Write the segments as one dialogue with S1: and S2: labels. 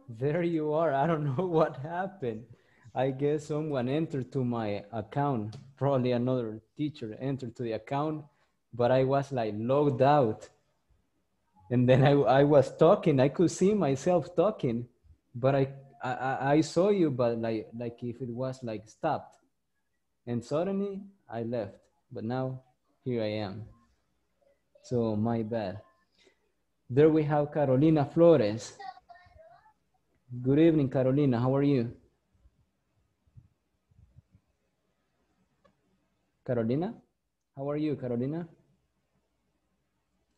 S1: There you are. I don't know what happened. I guess someone entered to my account. Probably another teacher entered to the account, but I was like logged out. And then I was talking. I could see myself talking, but I saw you, but like if it was like stopped. And suddenly I left. But now here I am. So my bad. There we have Carolina Flores. Good evening, Carolina. How are you? Carolina? How are you, Carolina?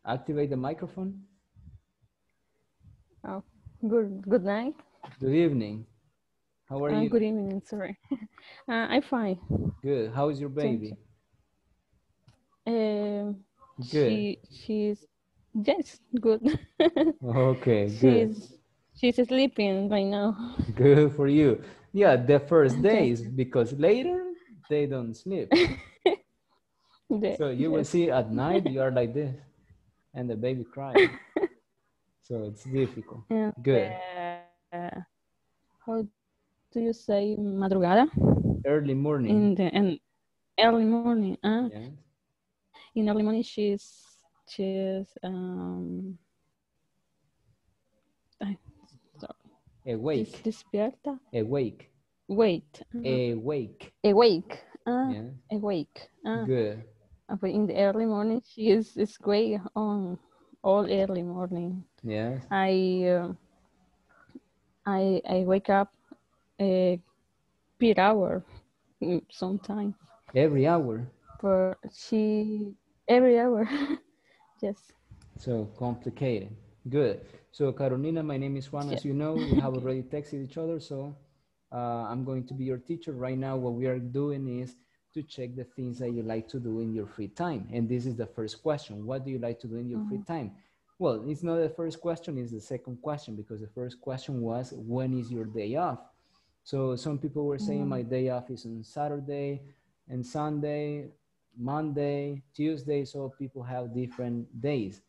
S1: Activate the microphone.
S2: Oh, good night.
S1: Good evening. How are you?
S2: Good evening, sorry. I'm fine.
S1: Good. How is your
S2: Thank
S1: baby?
S2: you.
S1: Good.
S2: She's yes, good.
S1: Okay, good.
S2: she's she's sleeping right now.
S1: Good for you. Yeah, the first
S2: Yes.
S1: days, because later they don't sleep. So you will
S2: Yes.
S1: see at night you are like this and the baby crying. So it's difficult.
S2: And
S1: Good.
S2: how do you say madrugada?
S1: Early morning.
S2: In the and early morning.
S1: Yes.
S2: In early morning she's ay, sorry.
S1: Awake.
S2: Despierta.
S1: Awake.
S2: Wait.
S1: Awake.
S2: Awake.
S1: Yes.
S2: Awake.
S1: Good.
S2: But in the early morning, she is great on all early morning.
S1: Yes.
S2: I wake up per hour sometimes,
S1: Every hour.
S2: but she every hour. Yes.
S1: So complicated. Good. So Carolina, my name is Juan.
S2: Yes.
S1: As you know, we have already texted each other. So I'm going to be your teacher. Right now, what we are doing is to check the things that you like to do in your free time. And this is the first question. What do you like to do in your free time? Well, it's not the first question, it's the second question, because the first question was, when is your day off? So some people were saying my day off is on Saturday and Sunday, Monday, Tuesday. So people have different days.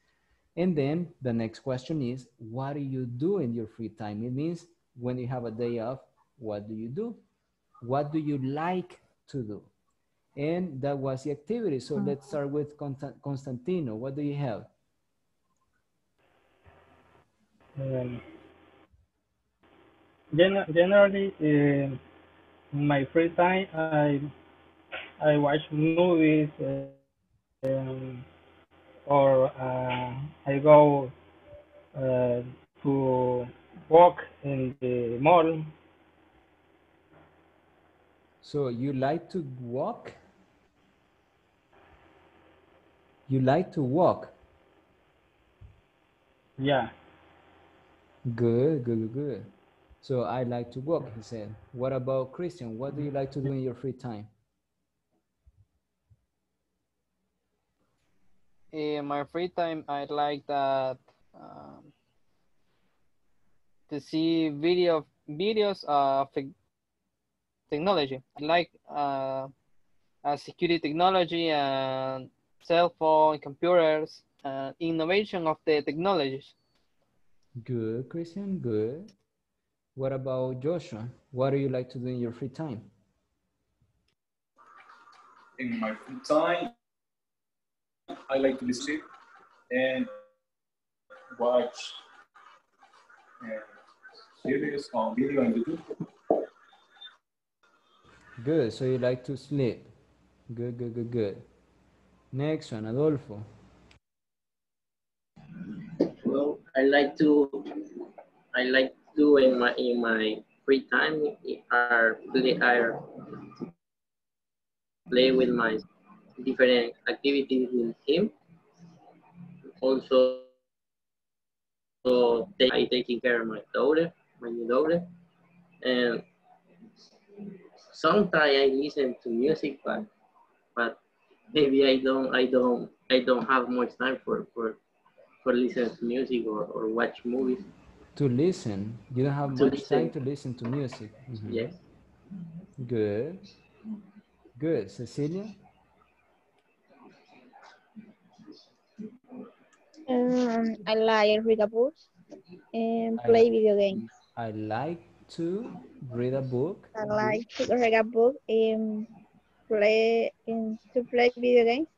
S1: And then the next question is, what do you do in your free time? It means when you have a day off, what do you do? What do you like to do? And that was the activity. So let's start with Constantino. What do you have?
S3: Um, Generally, in my free time, I watch movies, or I go to walk in the mall.
S1: So you like to walk? You like to walk?
S3: Yeah.
S1: Good, good, good. So I like to walk, he said. What about Christian? What do you like to do in your free time?
S4: In my free time, I like that um, to see videos of technology. I like security technology and cell phone, computers, innovation of the technologies.
S1: Good, Christian, good. What about Joshua? What do you like to do in your free time?
S5: In my free time, I like to listen to music and watch series on video on YouTube.
S1: Good, so you like to sleep. Good, good, good, good. Next one, Adolfo.
S6: Well, I like to in my free time are play with my different activities with him. Also, I taking care of my new daughter, and sometimes I listen to music, but maybe I don't have much time for listening to music or watch movies.
S1: To listen. You don't have
S6: To
S1: much time
S6: listen,
S1: to listen to music.
S6: yes.
S1: Good, good. Cecilia?
S7: I like read a book and
S1: I,
S7: play video games.
S1: I like to read a book.
S7: I like to read a book and to play video games.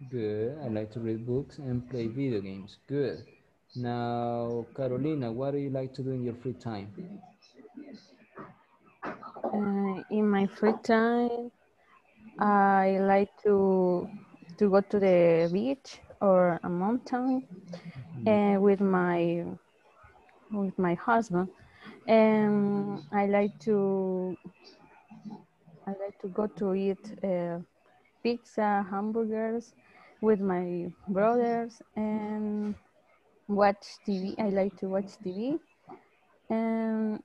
S1: Good. I like to read books and play video games. Good. Now, Carolina, what do you like to do in your free time?
S2: In my free time, I like to go to the beach or a mountain and with my husband. And I like to go to eat pizza, hamburgers with my brothers and watch TV. I like to watch TV and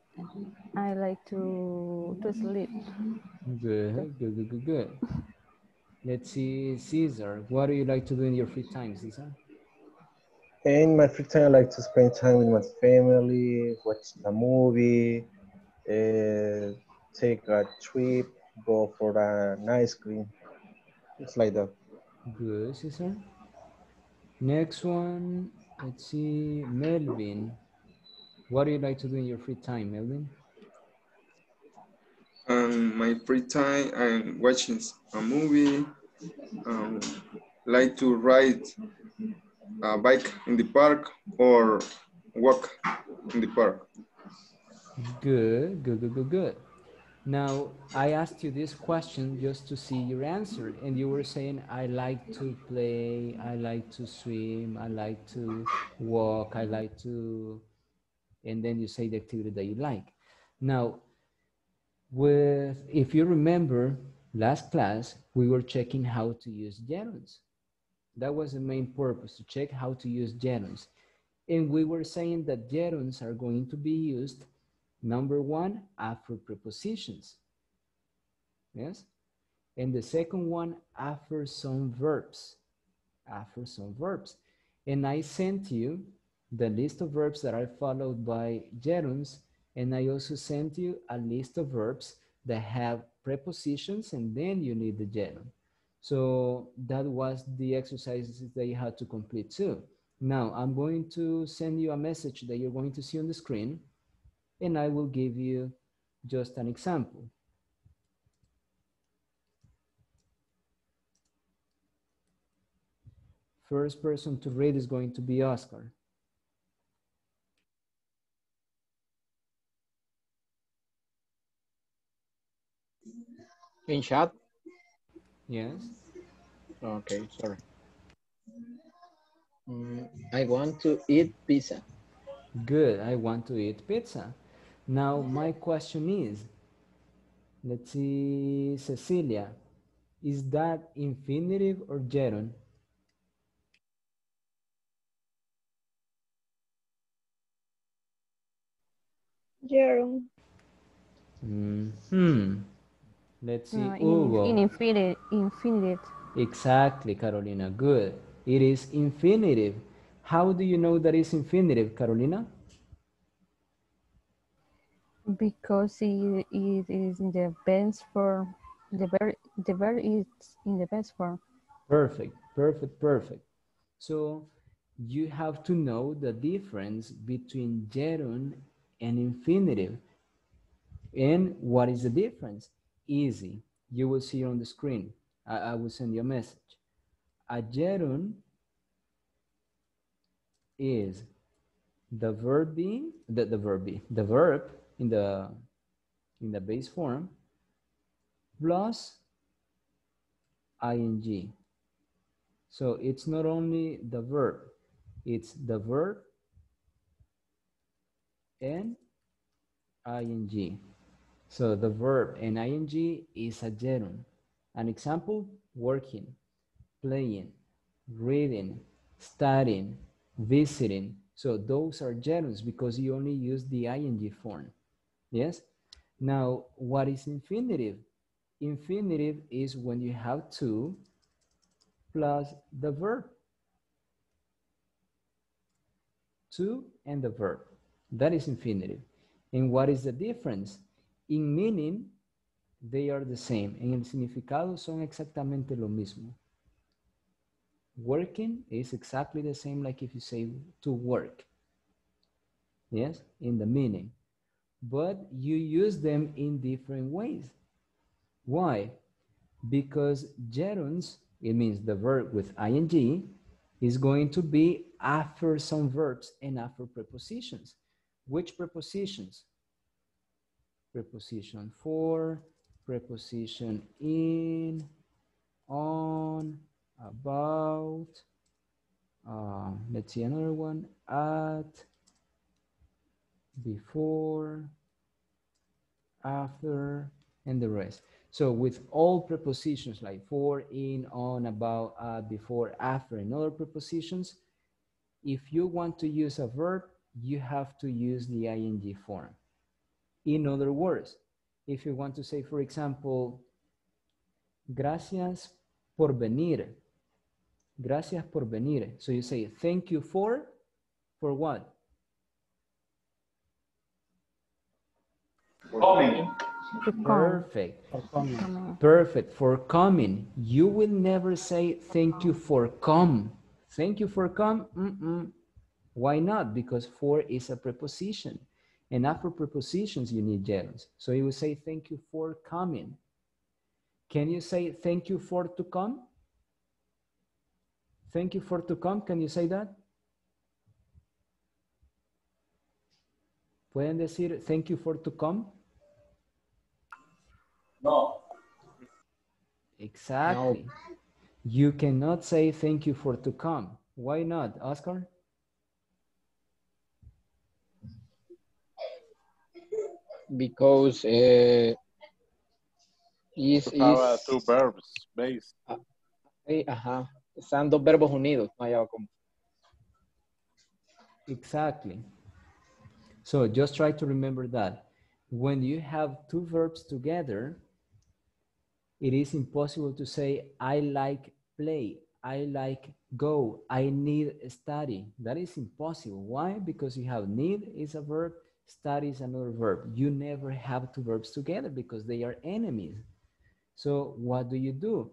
S2: I like to sleep.
S1: Good, good, good, good, good. Let's see, Caesar. What do you like to do in your free time, Caesar?
S8: In my free time, I like to spend time with my family, watch a movie, take a trip, go for an ice cream. It's like that.
S1: Good, Caesar. Next one, let's see, Melvin. What do you like to do in your free time, Melvin?
S9: My free time, I'm watching a movie. Like to ride a bike in the park or walk in the park.
S1: Good, good, good, good, good. Now, I asked you this question just to see your answer, and you were saying, I like to play, I like to swim, I like to walk, I like to, and then you say the activity that you like. Now, if you remember, last class, we were checking how to use gerunds. That was the main purpose, to check how to use gerunds. And we were saying that gerunds are going to be used, number one, after prepositions. Yes? And the second one, after some verbs. After some verbs. And I sent you the list of verbs that are followed by gerunds, and I also sent you a list of verbs that have prepositions, and then you need the gerund. So that was the exercises that you had to complete too. Now, I'm going to send you a message that you're going to see on the screen, and I will give you just an example. First person to read is going to be Oscar.
S10: In chat?
S1: Yes.
S10: Okay, sorry. I want to eat pizza.
S1: Good, I want to eat pizza. Now, my question is, let's see, Cecilia, is that infinitive or gerund?
S7: Jerome.
S1: Let's see,
S2: In
S1: Hugo.
S2: infinitive.
S1: Exactly, Carolina, good. It is infinitive. How do you know that it's infinitive, Carolina?
S2: Because it is in the best form. The verb is in the best form.
S1: Perfect, perfect, perfect. So you have to know the difference between gerund and infinitive. And what is the difference? Easy. You will see on the screen. I will send you a message. A gerund is the verb being the verb in the base form plus ing. So it's not only the verb, it's the verb and ing. So the verb and ing is a gerund. An example, working, playing, reading, studying, visiting. So those are gerunds because you only use the ing form. Yes? Now, what is infinitive? Infinitive is when you have to plus the verb. To and the verb. That is infinitive. And what is the difference? In meaning, they are the same. En el significado son exactamente lo mismo. Working is exactly the same like if you say to work. yes, in the meaning. But you use them in different ways. Why? Because gerunds, it means the verb with ing, is going to be after some verbs and after prepositions. Which prepositions? Preposition for, preposition in, on, about, let's see another one, at, before, after, and the rest. So with all prepositions like for, in, on, about, at, before, after, and other prepositions, if you want to use a verb, you have to use the ing form. In other words, if you want to say, for example, gracias por venir. Gracias por venir. So you say, thank you for what?
S5: Coming.
S1: Perfect.
S2: Coming.
S1: Perfect. For coming. You will never say thank you for come. Thank you for come. Why not? Because for is a preposition. And after prepositions, you need gerunds. So you will say thank you for coming. Can you say thank you for to come? Thank you for to come. Can you say that? ¿Pueden decir thank you for to come?
S5: No.
S1: Exactly. No. You cannot say thank you for to come. Why not, Oscar?
S10: Because
S11: two verbs based.
S10: Ajá. Están dos verbos unidos. No hay como.
S1: Exactly. So just try to remember that. When you have two verbs together, it is impossible to say, I like play, I like go, I need study. That is impossible. Why? Because you have need is a verb, study is another verb. You never have two verbs together because they are enemies. So what do?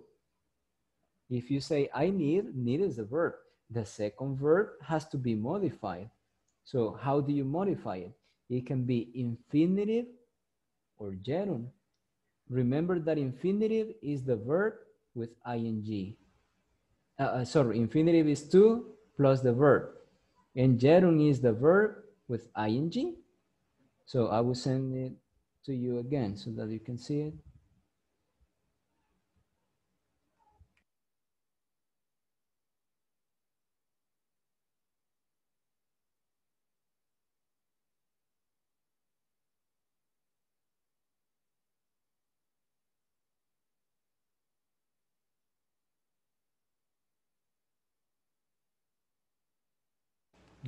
S1: If you say, I need is a verb. The second verb has to be modified. So how do you modify it? It can be infinitive or gerund. Remember that infinitive is the verb with ing. Infinitive is to plus the verb. And gerund is the verb with ing. So I will send it to you again so that you can see it.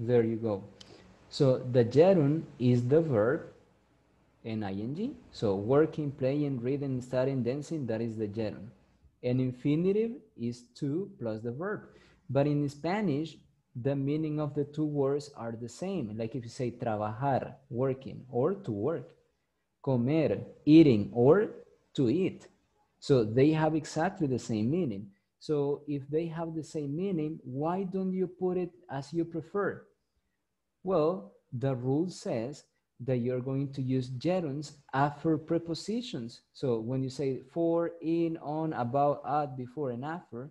S1: There you go. So the gerund is the verb and ing. So working, playing, reading, studying, dancing, that is the gerund. And infinitive is to plus the verb. But in Spanish, the meaning of the two words are the same. Like if you say trabajar, working, or to work. Comer, eating, or to eat. So they have exactly the same meaning. So if they have the same meaning, why don't you put it as you prefer? Well, the rule says that you're going to use gerunds after prepositions. So when you say for, in, on, about, at, before, and after,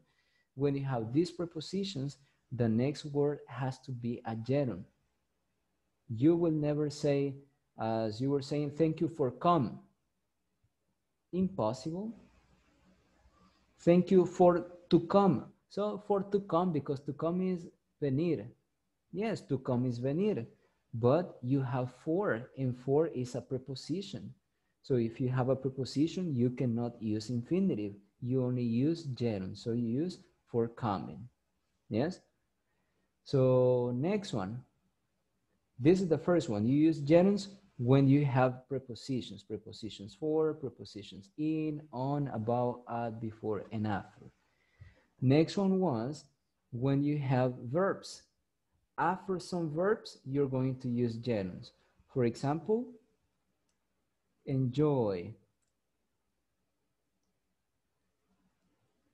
S1: when you have these prepositions, the next word has to be a gerund. You will never say, as you were saying, thank you for come. Impossible. Thank you for to come. So for to come, because to come is venir. Yes, to come is venir, but you have for, and for is a preposition. So if you have a preposition, you cannot use infinitive. You only use gerund. So you use for coming. Yes? So next one. This is the first one. You use gerunds when you have prepositions. Prepositions for, prepositions in, on, about, at, before, and after. Next one was when you have verbs. After some verbs, you're going to use gerunds. For example, enjoy,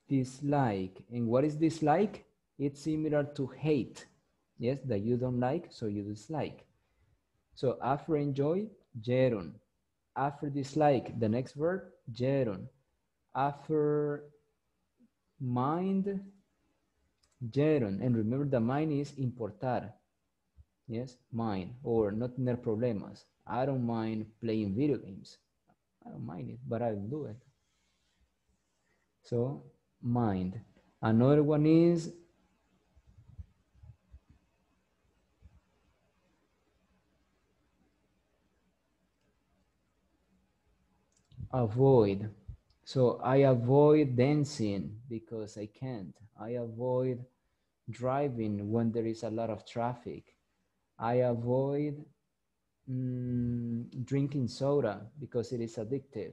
S1: dislike. And what is dislike? It's similar to hate. Yes, that you don't like, so you dislike. So after enjoy, yeron. After dislike, the next verb, yeron. After mind, yeron. And remember the mind is importar. Yes, mind, or not tener problemas. I don't mind playing video games. I don't mind it, but I'll do it. So, mind. Another one is avoid. So I avoid dancing because I can't. I avoid driving when there is a lot of traffic. I avoid drinking soda because it is addictive.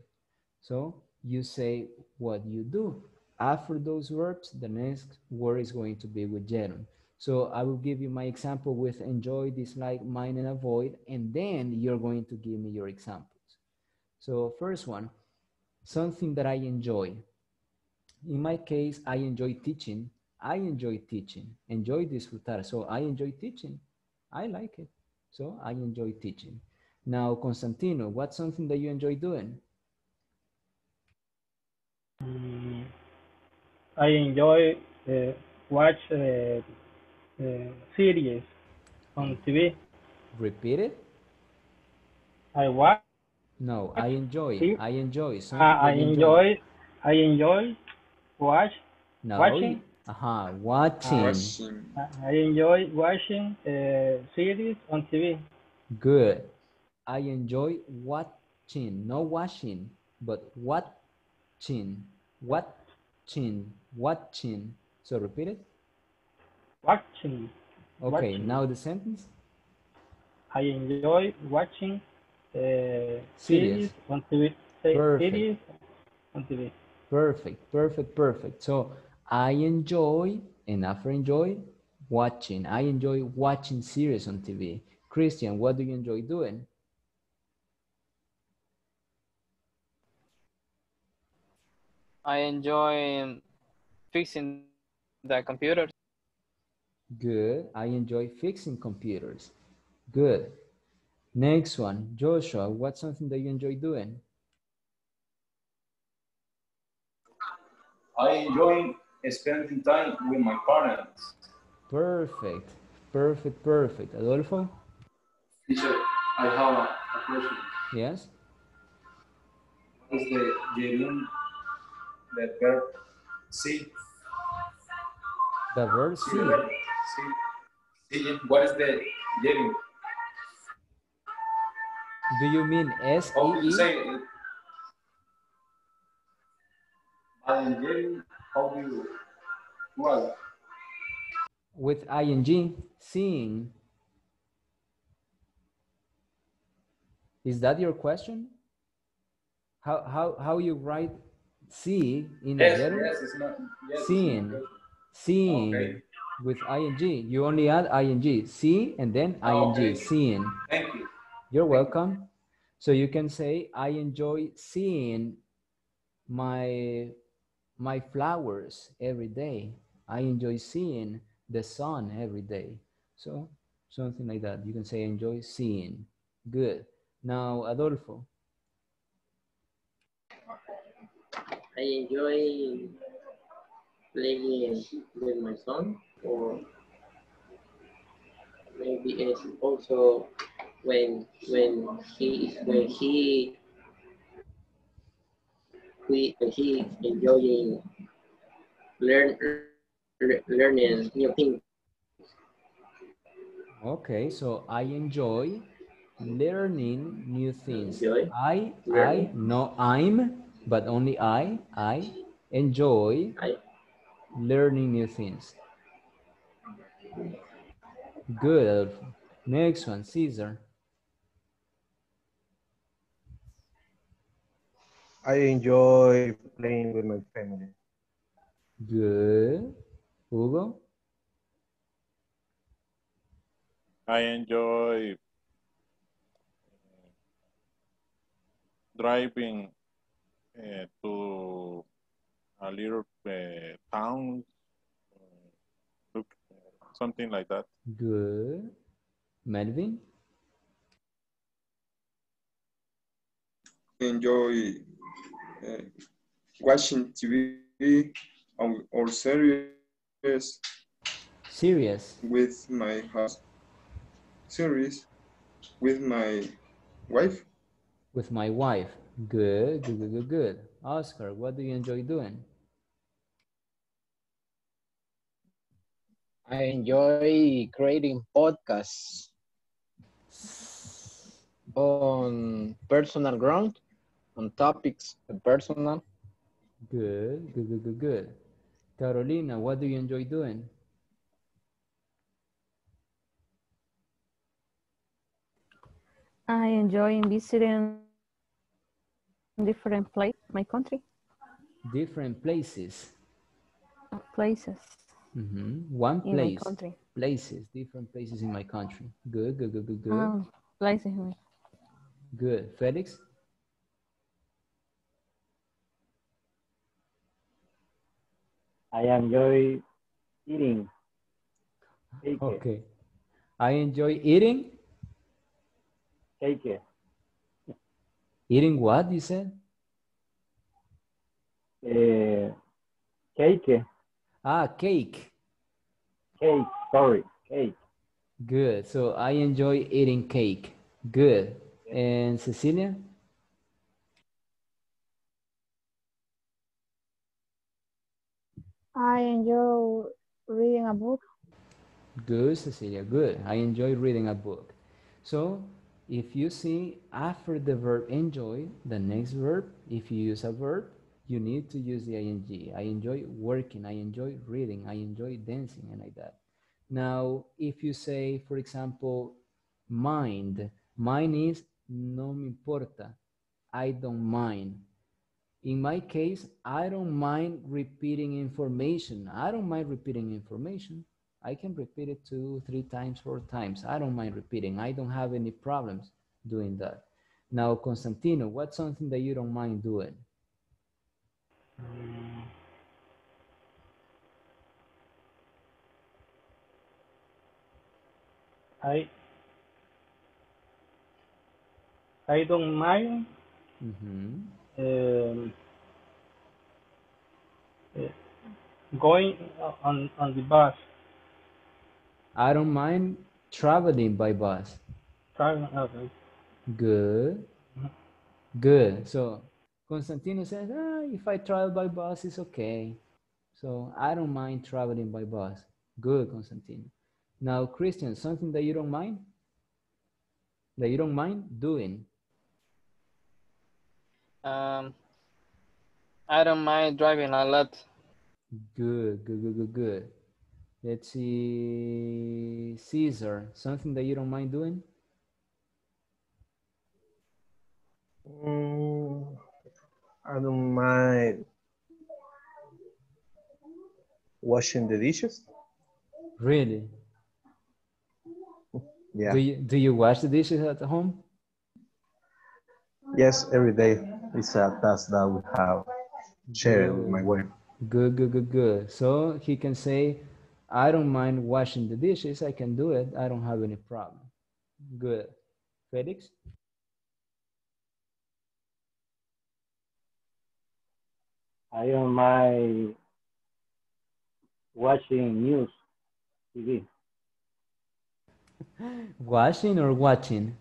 S1: So you say what you do. After those verbs, the next word is going to be with gerund. So I will give you my example with enjoy, dislike, mind, and avoid, and then you're going to give me your examples. So first one, something that I enjoy. In my case, I enjoy teaching. I enjoy teaching. Enjoy, disfrutar. So I enjoy teaching. I like it. So I enjoy teaching. Now, Constantino, what's something that you enjoy doing?
S3: I enjoy watch series on TV.
S1: Repeat it?
S3: I watch.
S1: No, I enjoy.
S3: See?
S1: I enjoy. Something that you enjoy.
S3: I enjoy watch
S1: No,
S3: watching.
S1: watching.
S9: Washing.
S3: I enjoy watching series on TV.
S1: Good. I enjoy watching, no washing, but watching, watching. So repeat it.
S3: Watching.
S1: Okay,
S3: Watching.
S1: now the sentence.
S3: I enjoy watching series
S1: Series.
S3: on TV.
S1: Perfect.
S3: Series on TV.
S1: Perfect, perfect, perfect. So I enjoy, and after enjoy, watching. I enjoy watching series on TV. Christian, what do you enjoy doing?
S4: I enjoy fixing the computers.
S1: Good. I enjoy fixing computers. Good. Next one, Joshua, what's something that you enjoy doing?
S5: I enjoy spending time with my parents.
S1: Perfect, perfect, perfect. Adolfo?
S5: Teacher, I have a question.
S1: Yes?
S5: What is the gerund, the verb see?
S1: The verb
S5: See the
S1: see.
S5: verb see. See, what is the gerund?
S1: Do you mean
S5: How do you
S1: S-E-E?
S5: say it? Gerund, how do you, well,
S1: With ing, seeing. Is that your question? How you write see in a
S5: yes,
S1: gerund?
S5: yes, it's not, yes, it's my
S1: Seeing,
S5: question.
S1: seeing
S5: Okay.
S1: with ing. You only add ing, see, and then ing,
S5: Okay.
S1: seeing.
S5: Thank you.
S1: You're welcome. So you can say, I enjoy seeing my flowers every day. I enjoy seeing the sun every day. So something like that. You can say enjoy seeing. Good. Now, Adolfo.
S6: I enjoy playing with my son, or maybe it's also when he enjoying learning new things.
S1: Okay, so I enjoy learning new things.
S6: Enjoy
S1: I,
S6: learning.
S1: no I'm, but only I enjoy
S6: I
S1: learning new things. Good, Adolfo. Next one, Caesar.
S8: I enjoy playing with my family.
S1: Good. Hugo?
S11: I enjoy driving to a little town, look, something like that.
S1: Good. Melvin?
S9: enjoy watching TV or series
S1: Serious.
S9: with my husband. Series with my wife.
S1: With my wife. Good, good, good, good, good. Oscar, what do you enjoy doing?
S10: I enjoy creating podcasts on personal ground, on topics personal.
S1: Good, good, good, good, good. Carolina, what do you enjoy doing?
S2: I enjoy visiting different places, my country,
S1: Different places.
S2: places
S1: One
S2: in my
S1: place.
S2: country.
S1: Places, different places in my country. Good, good, good, good, good.
S2: Places.
S1: Good. Felix?
S3: I enjoy eating cake.
S1: Okay. I enjoy eating.
S3: Cake.
S1: Eating what, you said?
S3: Cake.
S1: Ah, cake.
S3: Cake. Sorry, cake.
S1: Good. So I enjoy eating cake. Good. And Cecilia?
S7: I enjoy reading a book.
S1: Good, Cecilia. Good. I enjoy reading a book. So if you see after the verb enjoy, the next verb, if you use a verb, you need to use the ing. I enjoy working. I enjoy reading. I enjoy dancing and like that. Now, if you say, for example, mind, mine is no me importa. I don't mind. In my case, I don't mind repeating information. I don't mind repeating information. I can repeat it 2, 3 times, 4 times. I don't mind repeating. I don't have any problems doing that. Now, Constantino, what's something that you don't mind doing?
S3: I I don't mind um, uh, going on the bus.
S1: I don't mind traveling by bus.
S3: Traveling. Okay.
S1: Good. Good. So Constantino says, if I travel by bus, it's okay. So I don't mind traveling by bus. Good, Constantino. Now, Christian, something that you don't mind? That you don't mind doing?
S4: I don't mind driving a lot.
S1: Good, good, good, good, good. Let's see, Caesar, something that you don't mind doing?
S8: I don't mind washing the dishes.
S1: Really?
S8: Yeah.
S1: Do you wash the dishes at home?
S8: Yes, every day. It's a task that we have shared with my
S1: Good,
S8: wife.
S1: good, good, good, good. So he can say, I don't mind washing the dishes. I can do it. I don't have any problem. Good. Felix?
S3: I don't mind watching news TV.
S1: Washing or watching?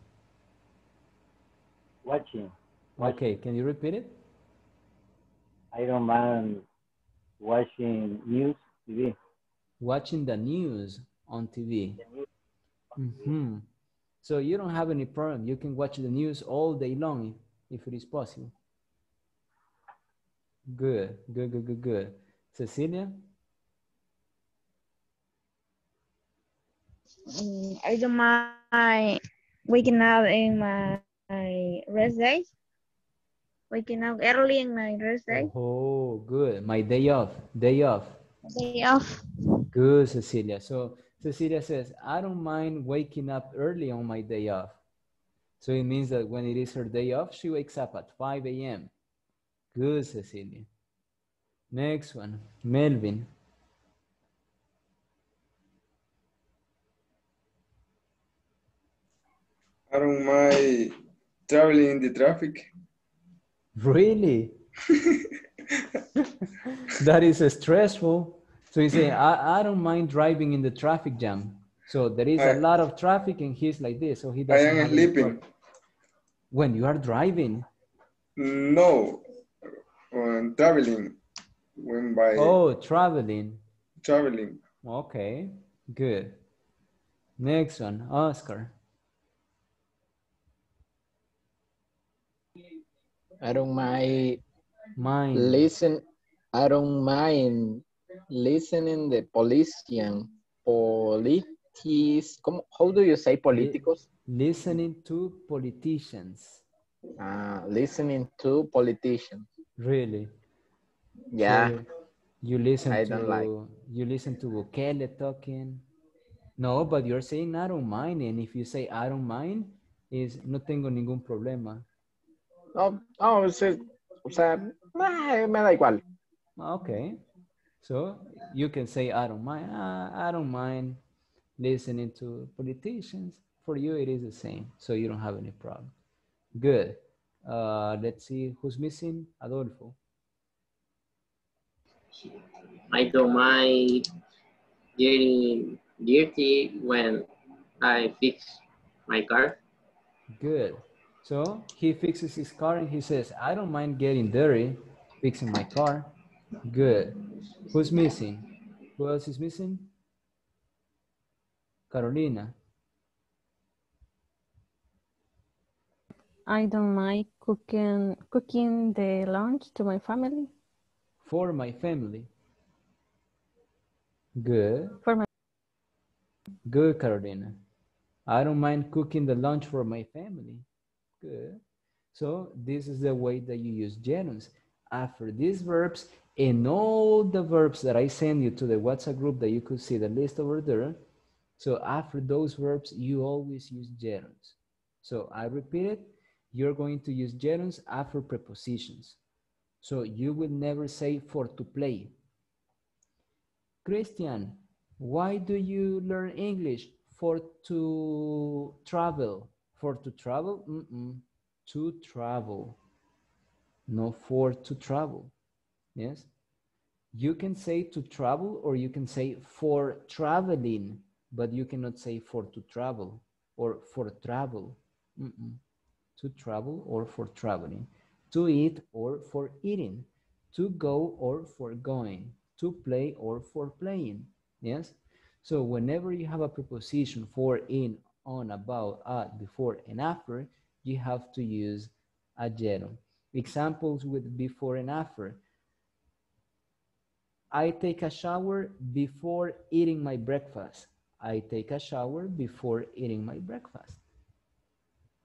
S3: Watching.
S1: Okay, can you repeat it?
S3: I don't mind watching news TV.
S1: Watching the news on TV. So you don't have any problem. You can watch the news all day long if it is possible. Good, good, good, good, good. Cecilia?
S7: I don't mind waking up in my rest days. Waking up early in my rest day.
S1: Oh, good. My day off. Day off.
S7: Day off.
S1: Good, Cecilia. So Cecilia says, I don't mind waking up early on my day off. So it means that when it is her day off, she wakes up at 5 a.m. Good, Cecilia. Next one, Melvin.
S9: I don't mind traveling in the traffic.
S1: Really? That is stressful. So he's saying, I don't mind driving in the traffic jam. So there is a lot of traffic and he's like this, so he
S9: I
S1: doesn't
S9: am
S1: have any problem.
S9: sleeping.
S1: When you are driving.
S9: No, when traveling. When by
S1: Oh, traveling.
S9: traveling.
S1: Okay, good. Next one, Oscar.
S10: I don't mind
S1: Mind.
S10: I don't mind listening the politician. How do you say políticos?
S1: Listening to politicians.
S10: Listening to politicians.
S1: Really?
S10: Yeah.
S1: So you listen
S10: I
S1: to
S10: don't like.
S1: Bukele talking. No, but you're saying I don't mind, and if you say I don't mind, is no tengo ningún problema.
S10: O sea, me da igual.
S1: Okay, so you can say I don't mind. I don't mind listening to politicians. For you, it is the same, so you don't have any problem. Good. Let's see who's missing. Adolfo.
S6: I don't mind getting dirty when I fix my car.
S1: Good. So he fixes his car and he says, I don't mind getting dirty, fixing my car. Good. Who's missing? Who else is missing? Carolina.
S2: I don't mind cooking the lunch to my family.
S1: For my family. Good.
S2: For my
S1: Good, Carolina. I don't mind cooking the lunch for my family. Good. So this is the way that you use gerunds. After these verbs and all the verbs that I send you to the WhatsApp group that you could see the list over there. So after those verbs, you always use gerunds. So I repeat it, you're going to use gerunds after prepositions. So you will never say for to play. Christian, why do you learn English? For to travel. For to travel? To travel. No for to travel. Yes? You can say to travel or you can say for traveling, but you cannot say for to travel or for travel. To travel or for traveling. To eat or for eating. To go or for going. To play or for playing. Yes? So whenever you have a preposition for, in, on, about, at, before, and after, you have to use a gerund. Examples with before and after. I take a shower before eating my breakfast. I take a shower before eating my breakfast.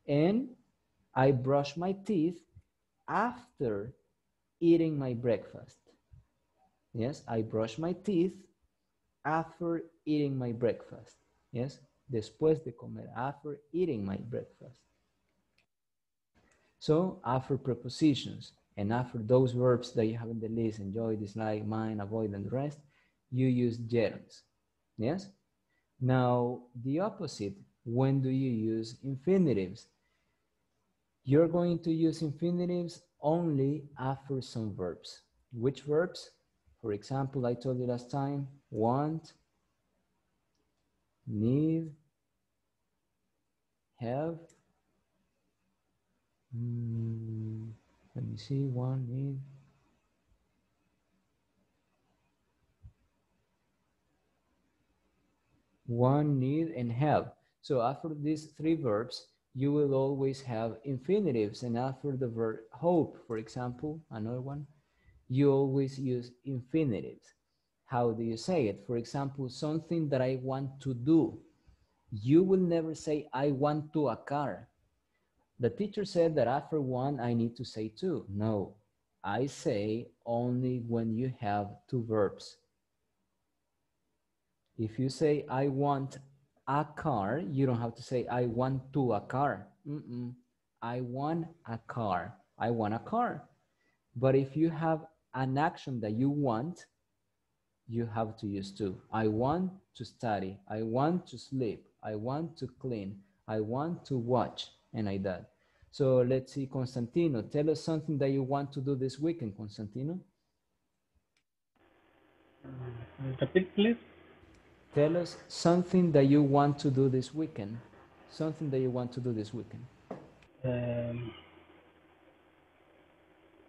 S1: And I brush my teeth after eating my breakfast. Yes, I brush my teeth after eating my breakfast. Yes, después de comer, after eating my breakfast. So after prepositions and after those verbs that you have in the list, enjoy, dislike, mind, avoid, and the rest, you use gerunds. Yes? Now, the opposite, when do you use infinitives? You're going to use infinitives only after some verbs. Which verbs? For example, I told you last time, want, need, have. Let me see, want, need. Want, need, and have. So after these three verbs, you will always have infinitives. And after the verb hope, for example, another one, you always use infinitives. How do you say it? For example, something that I want to do. You will never say, I want to a car. The teacher said that after one, I need to say two. No, I say only when you have two verbs. If you say, I want a car, you don't have to say, I want to a car. I want a car. I want a car. But if you have an action that you want, you have to use two. I want to study. I want to sleep. I want to clean. I want to watch, and like that. So let's see, Constantino, tell us something that you want to do this weekend, Constantino.
S3: Repeat, please.
S1: Tell us something that you want to do this weekend. Something that you want to do this weekend.
S3: Um,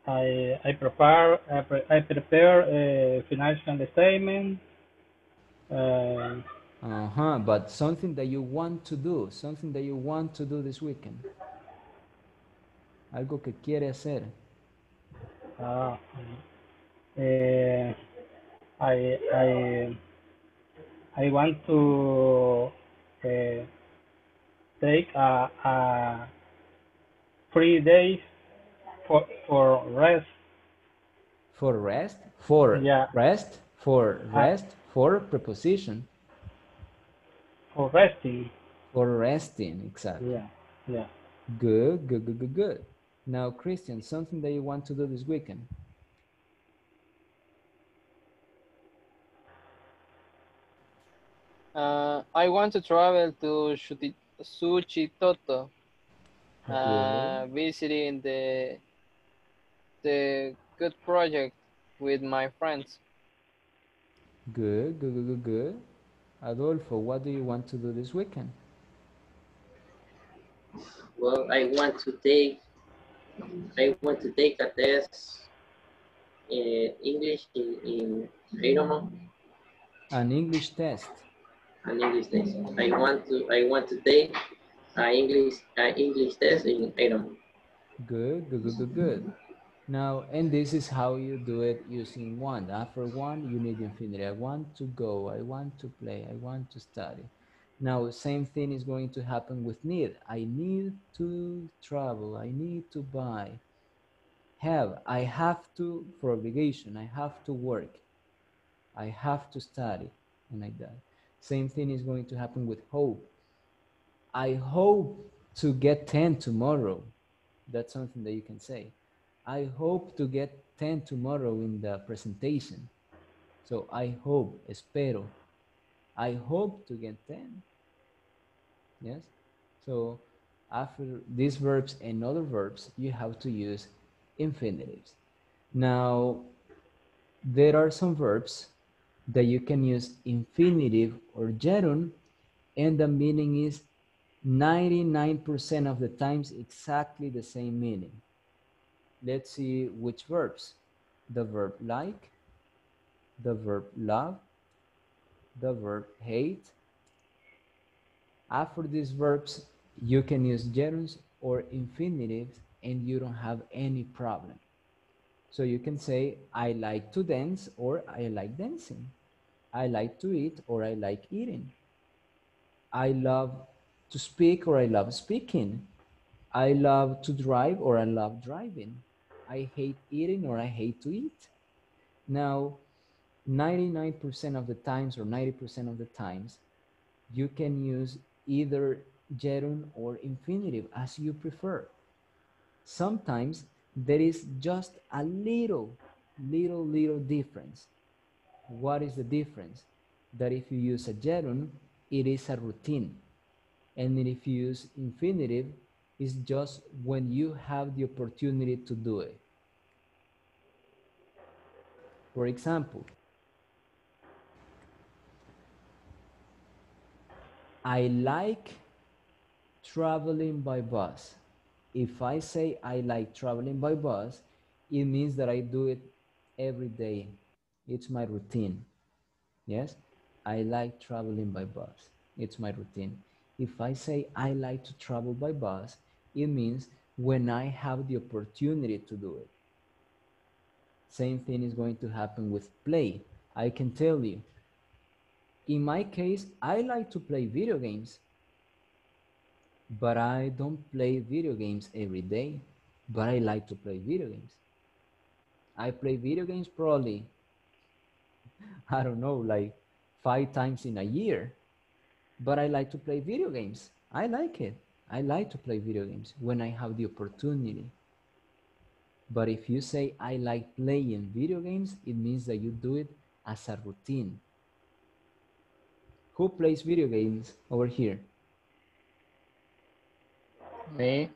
S3: I prepare a financial statement.
S1: But something that you want to do, something that you want to do this weekend. Algo que quiere hacer.
S3: Uh, uh, I I I want to take a 3 days for rest.
S1: For rest, for
S3: Yeah.
S1: rest, for
S3: Uh,
S1: rest, for preposition.
S3: for resting.
S1: For resting, exactly.
S3: Yeah. Yeah.
S1: Good, good, good, good, good. Now, Christian, something that you want to do this weekend.
S4: I want to travel to Suchitoto,
S1: Good,
S4: visiting the good project with my friends.
S1: good, good, good, good, good. Adolfo, what do you want to do this weekend?
S6: Well, I want to take a test in English in I don't know,
S1: An English test.
S6: an English test. I want to take an English test in I don't know.
S1: Good, good, good, good, good. Now, and this is how you do it using want. After want, you need infinitive. I want to go, I want to play, I want to study. Now, same thing is going to happen with need. I need to travel, I need to buy. Have, I have to, for obligation, I have to work, I have to study, and like that. Same thing is going to happen with hope. I hope to get 10 tomorrow. That's something that you can say. I hope to get 10 tomorrow in the presentation. So I hope, espero. I hope to get 10. Yes? So after these verbs and other verbs, you have to use infinitives. Now, there are some verbs that you can use infinitive or gerund, and the meaning is 99% of the times exactly the same meaning. Let's see which verbs. The verb like, the verb love, the verb hate. After these verbs, you can use gerunds or infinitives and you don't have any problem. So you can say, I like to dance or I like dancing. I like to eat or I like eating. I love to speak or I love speaking. I love to drive or I love driving. I hate eating or I hate to eat. Now, 99% of the times or 90% of the times, you can use either gerund or infinitive as you prefer. Sometimes there is just a little difference. What is the difference? That if you use a gerund, it is a routine. And if you use infinitive, it's just when you have the opportunity to do it. For example, I like traveling by bus. If I say I like traveling by bus, it means that I do it every day. It's my routine. Yes? I like traveling by bus. It's my routine. If I say I like to travel by bus, it means when I have the opportunity to do it. Same thing is going to happen with play. I can tell you, in my case, I like to play video games, but I don't play video games every day, but I like to play video games. I play video games probably, I don't know, like 5 times in a year, but I like to play video games. I like it. I like to play video games when I have the opportunity. But if you say I like playing video games, it means that you do it as a routine. Who plays video games over here?
S10: Me.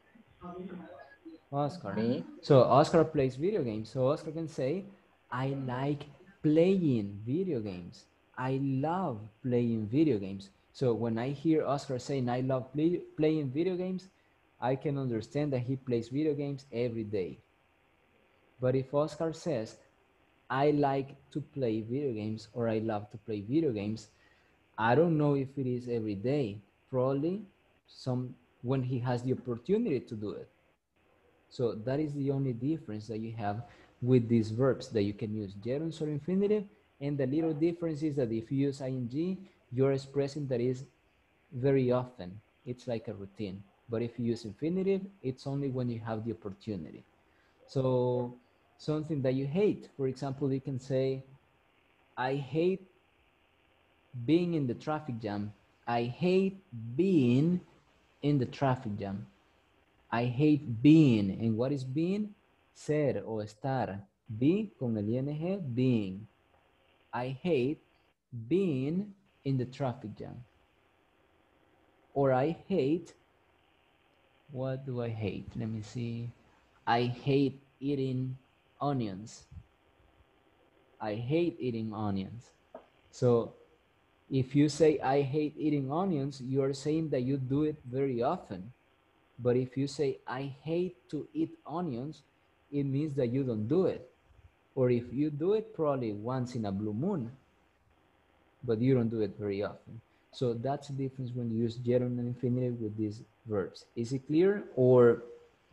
S1: Oscar.
S10: Me?
S1: So Oscar plays video games. So Oscar can say, I like playing video games. I love playing video games. So when I hear Oscar saying, I love playing video games, I can understand that he plays video games every day. But if Oscar says, I like to play video games or I love to play video games, I don't know if it is every day. Probably some when he has the opportunity to do it. So that is the only difference that you have with these verbs, that you can use gerunds or infinitive. And the little difference is that if you use ing, you're expressing that is very often. It's like a routine. But if you use infinitive, it's only when you have the opportunity. So something that you hate, for example, you can say, I hate being in the traffic jam. I hate being in the traffic jam. I hate being. And what is being? Ser o estar. Be con el ing, being. I hate being in the traffic jam. Or I hate, what do I hate? Let me see. I hate eating onions. I hate eating onions. So if you say, I hate eating onions, you are saying that you do it very often. But if you say, I hate to eat onions, it means that you don't do it. Or if you do it, probably once in a blue moon, but you don't do it very often. So that's the difference when you use gerund and infinitive with these verbs. Is it clear, or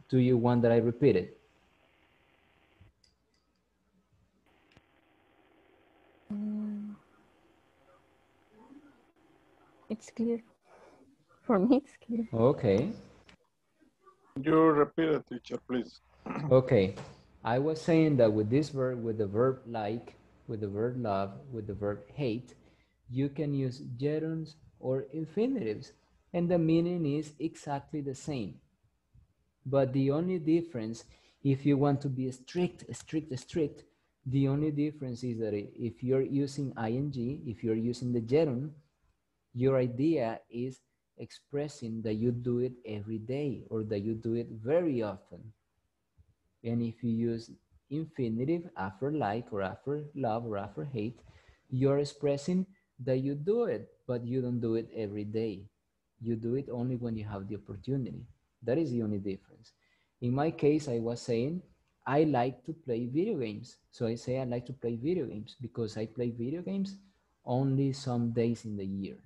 S1: do you want that I repeat it?
S2: It's clear. For me, it's clear.
S1: Okay.
S11: You repeat it, teacher, please.
S1: Okay. I was saying that with this verb, with the verb like, with the verb love, with the verb hate, you can use gerunds or infinitives, and the meaning is exactly the same. But the only difference, if you want to be strict, the only difference is that if you're using ing, if you're using the gerund, your idea is expressing that you do it every day or that you do it very often. And if you use infinitive after like or after love or after hate, you're expressing that you do it, but you don't do it every day. You do it only when you have the opportunity. That is the only difference. In my case, I was saying, I like to play video games. So I say I like to play video games because I play video games only some days in the year.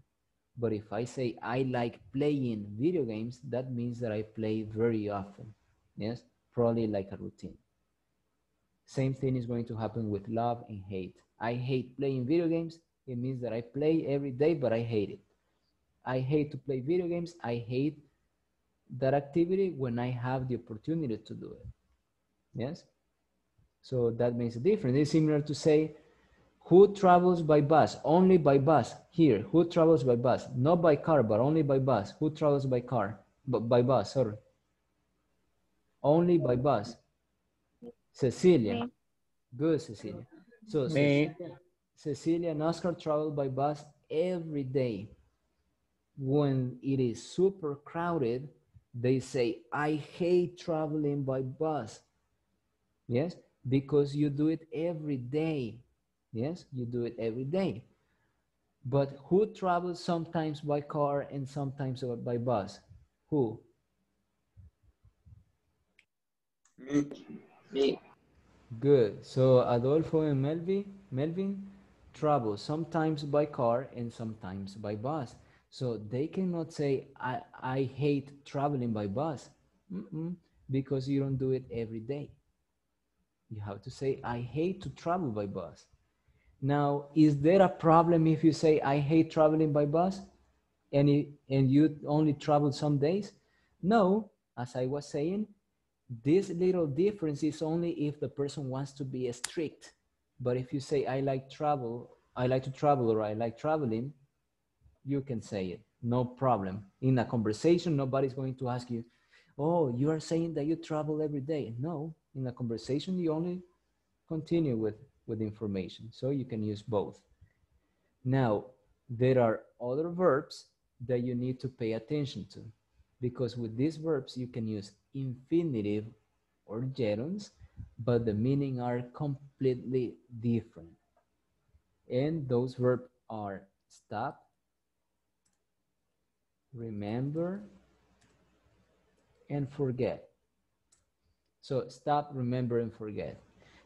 S1: But if I say I like playing video games, that means that I play very often. Yes, probably like a routine. Same thing is going to happen with love and hate. I hate playing video games. It means that I play every day, but I hate it. I hate to play video games. I hate that activity when I have the opportunity to do it. Yes? So that makes a difference. It's similar to say, who travels by bus? Only by bus. Here, who travels by bus? Not by car, but only by bus. Who travels by car? By bus, sorry. Only by bus. Cecilia.
S7: Me.
S1: Good, Cecilia. So
S10: Me.
S1: Cecilia and Oscar travel by bus every day. When it is super crowded, they say, I hate traveling by bus. Yes, because you do it every day. Yes, you do it every day. But who travels sometimes by car and sometimes by bus? Who?
S9: Me.
S6: Me.
S1: Good. So Adolfo and Melvin travel sometimes by car and sometimes by bus. So they cannot say, I hate traveling by bus, because you don't do it every day. You have to say, I hate to travel by bus. Now, is there a problem if you say, I hate traveling by bus and you only travel some days? No, as I was saying, this little difference is only if the person wants to be strict. But if you say, I like to travel, or I like traveling, you can say it, no problem. In a conversation, nobody's going to ask you, oh, you are saying that you travel every day. No, in a conversation, you only continue with information. So you can use both. Now, there are other verbs that you need to pay attention to. because with these verbs you can use infinitive or gerunds, but the meaning are completely different. And those verbs are stop, remember, and forget. So stop, remember, and forget.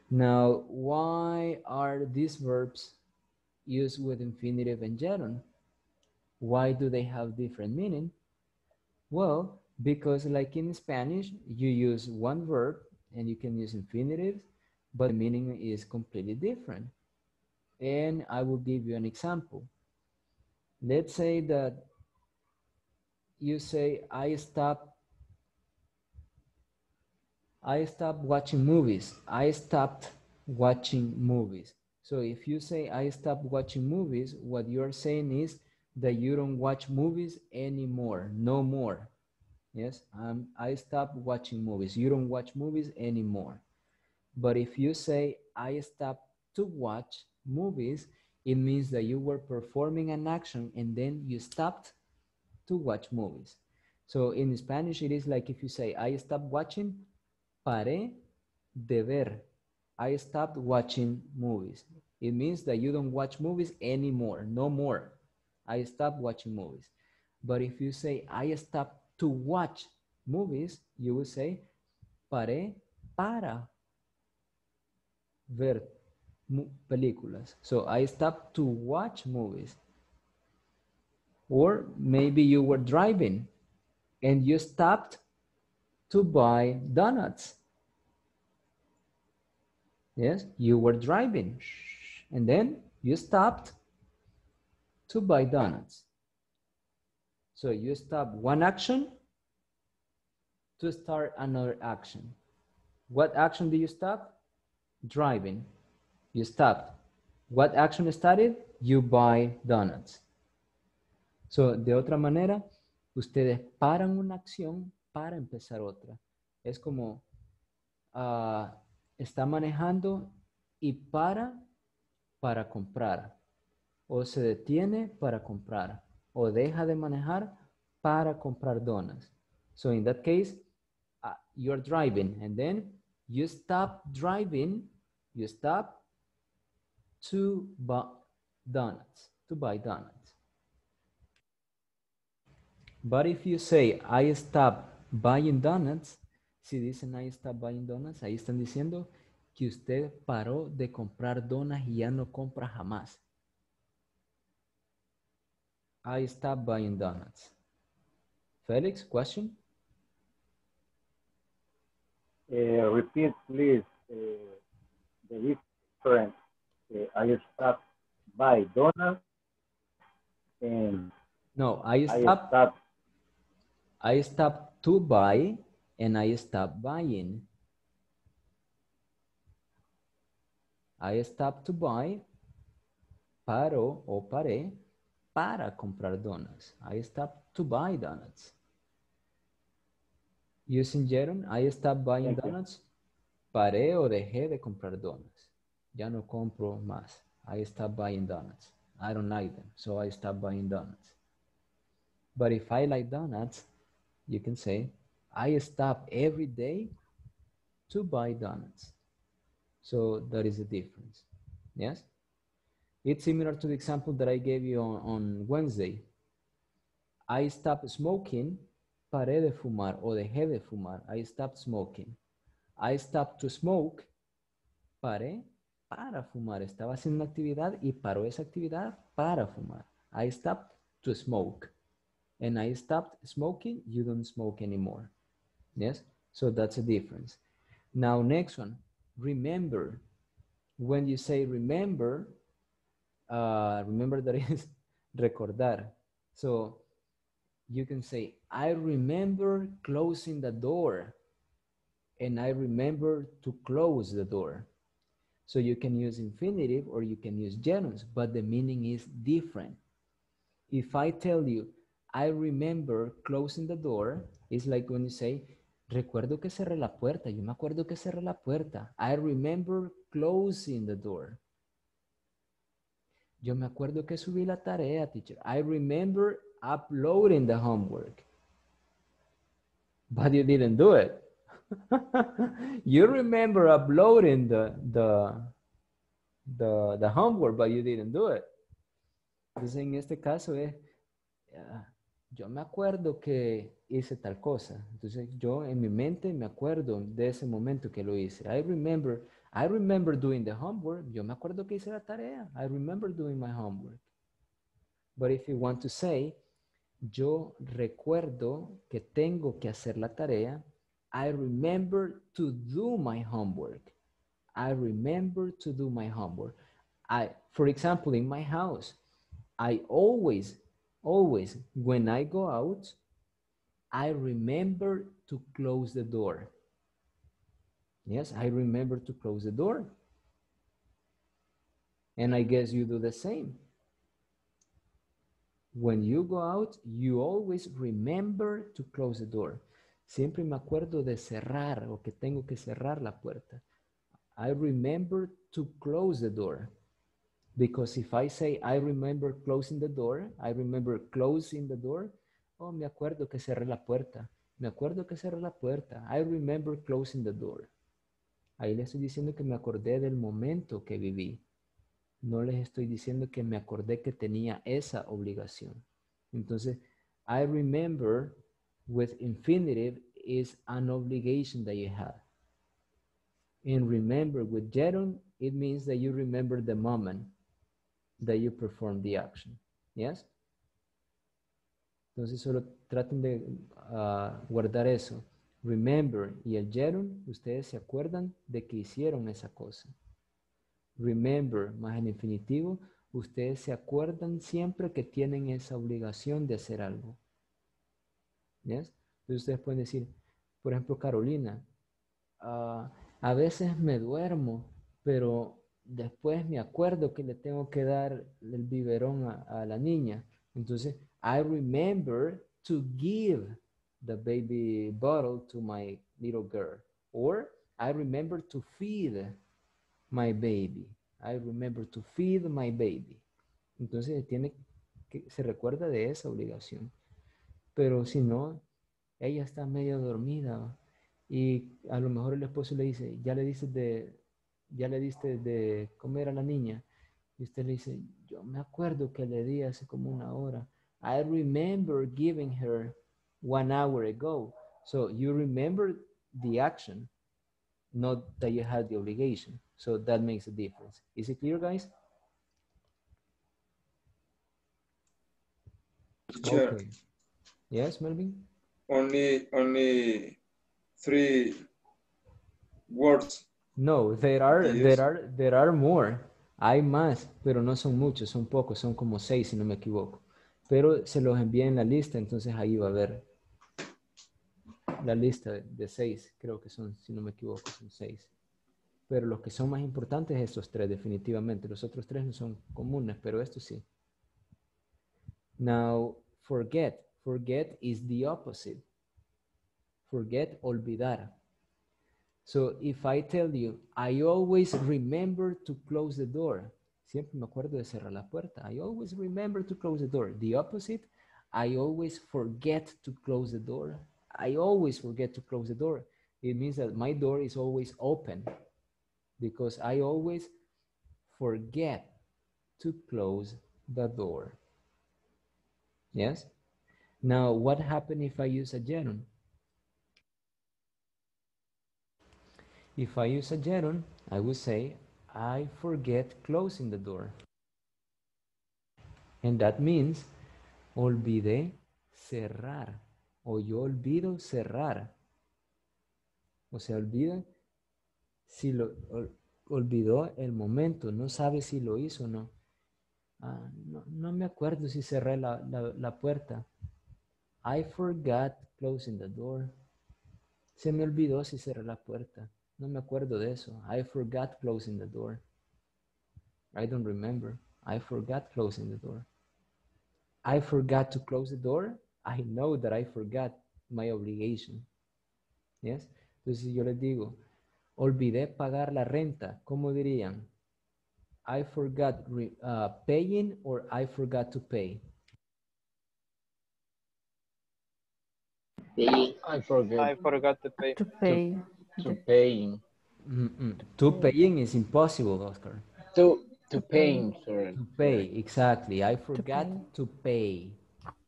S1: Now, why are these verbs used with infinitive and gerund? Why do they have different meaning? Well, because like in Spanish, you use one verb and you can use infinitives, but the meaning is completely different. And I will give you an example. Let's say that you say, I stopped watching movies. I stopped watching movies. So if you say I stopped watching movies, what you're saying is that you don't watch movies anymore, no more. Yes, I stopped watching movies. You don't watch movies anymore. But if you say I stopped to watch movies, it means that you were performing an action and then you stopped to watch movies. So in Spanish, it is like if you say I stopped watching, paré de ver. I stopped watching movies. It means that you don't watch movies anymore, no more. I stopped watching movies. But if you say I stopped to watch movies, you will say paré para ver películas. So I stopped to watch movies. Or maybe you were driving and you stopped to buy donuts. Yes, you were driving and then you stopped to buy donuts. So you stop one action to start another action. What action did you stop? Driving. You stopped. What action started? You buy donuts. So, de otra manera, ustedes paran una acción para empezar otra. Es como, está manejando y para comprar. O se detiene para comprar. O deja de manejar para comprar donuts. So, in that case, you're driving and then you stop driving, you stop to buy donuts, But if you say, I stop buying donuts, si dicen I stop buying donuts, ahí están diciendo que usted paró de comprar donas y ya no compra jamás. I stop buying donuts. Felix, question?
S3: Repeat, please, the difference. I stop buy donuts and
S1: No,
S3: I
S1: stop to buy and I stop buying. I stop to buy, paro o paré para comprar donuts. I stop to buy donuts. Using gerund, I stop buying donuts. Paré o dejé de comprar donuts. Ya no compro más. I stop buying donuts. I don't like them, so I stop buying donuts. But if I like donuts, you can say, I stop every day to buy donuts. So that is the difference. Yes? It's similar to the example that I gave you on Wednesday. I stopped smoking, paré de fumar o dejé de fumar. I stopped smoking. I stopped to smoke, paré para fumar. Estaba haciendo una actividad y paró esa actividad para fumar. I stopped to smoke. And I stopped smoking, you don't smoke anymore. Yes? So that's a difference. Now, next one, remember. When you say remember, remember that is recordar. So you can say, I remember closing the door and I remember to close the door. So you can use infinitive or you can use gerunds, but the meaning is different. If I tell you, I remember closing the door, it's like when you say, recuerdo que cerré la puerta. Yo me acuerdo que cerré la puerta. I remember closing the door. Yo me acuerdo que subí la tarea, teacher. I remember uploading the homework. but you didn't do it. You remember uploading the homework, but you didn't do it. Entonces, en este caso es, yo me acuerdo que hice tal cosa. Entonces, yo en mi mente me acuerdo de ese momento que lo hice. I remember doing the homework. Yo me acuerdo que hice la tarea. I remember doing my homework. But if you want to say, yo recuerdo que tengo que hacer la tarea, I remember to do my homework. I remember to do my homework. For example, in my house, I always, when I go out, I remember to close the door. Yes, I remember to close the door. And I guess you do the same. When you go out, you always remember to close the door. Siempre me acuerdo de cerrar o que tengo que cerrar la puerta. I remember to close the door. Because if I say I remember closing the door, I remember closing the door, oh, me acuerdo que cerré la puerta. Me acuerdo que cerré la puerta. I remember closing the door. Ahí les estoy diciendo que me acordé del momento que viví. No les estoy diciendo que me acordé que tenía esa obligación. Entonces, I remember with infinitive is an obligation that you have. And remember with gerund, it means that you remember the moment that you perform the action. Yes? Entonces, solo traten de guardar eso. Remember y el gerund, ustedes se acuerdan de que hicieron esa cosa. Remember más en infinitivo, ustedes se acuerdan siempre que tienen esa obligación de hacer algo. ¿Yes? Entonces ustedes pueden decir, por ejemplo, Carolina, a veces me duermo, pero después me acuerdo que le tengo que dar el biberón a la niña. Entonces, I remember to give the baby bottle to my little girl. Or, I remember to feed my baby. I remember to feed my baby. Entonces se recuerda de esa obligación. Pero si no, ella está medio dormida y a lo mejor el esposo le dice, ya le diste de comer a la niña. Y usted le dice, yo me acuerdo que le di hace como una hora. I remember giving her 1 hour ago. So you remember the action, not that you had the obligation. So that makes a difference. Is it clear, guys?
S9: Teacher,
S1: Okay. Yes, Melvin?
S9: only 3 words.
S1: No, there are more. Hay más, pero no son muchos, son pocos, son como 6 si no me equivoco. Pero se los envié en la lista, entonces ahí va a ver la lista de 6, creo que son, si no me equivoco, son 6. Pero los que son más importantes, estos 3, definitivamente. Los otros 3 no son comunes, pero estos sí. Now, forget. Forget is the opposite. Forget, olvidar. So, if I tell you, I always remember to close the door. Siempre me acuerdo de cerrar la puerta. I always remember to close the door. The opposite, I always forget to close the door. I always forget to close the door. It means that my door is always open because I always forget to close the door. Yes? Now, what happens if I use a gerund? If I use a gerund, I would say, I forget closing the door. And that means, olvidé cerrar. O yo olvido cerrar. O sea, olvida si olvidó el momento, no sabe si lo hizo o no. No me acuerdo si cerré la puerta. I forgot closing the door. Se me olvidó si cerré la puerta. No me acuerdo de eso. I forgot closing the door. I don't remember. I forgot closing the door. I forgot to close the door. I know that I forgot my obligation. Yes? Entonces yo les digo, olvidé pagar la renta. ¿Cómo dirían? I forgot paying or I forgot to pay.
S6: Paying.
S10: I forget
S4: I forgot to pay.
S2: To pay.
S10: to paying.
S1: To paying is impossible, Oscar.
S10: To
S2: pay.
S10: paying, sorry.
S1: To pay, exactly. I
S2: To
S1: forgot
S2: pay.
S1: to pay.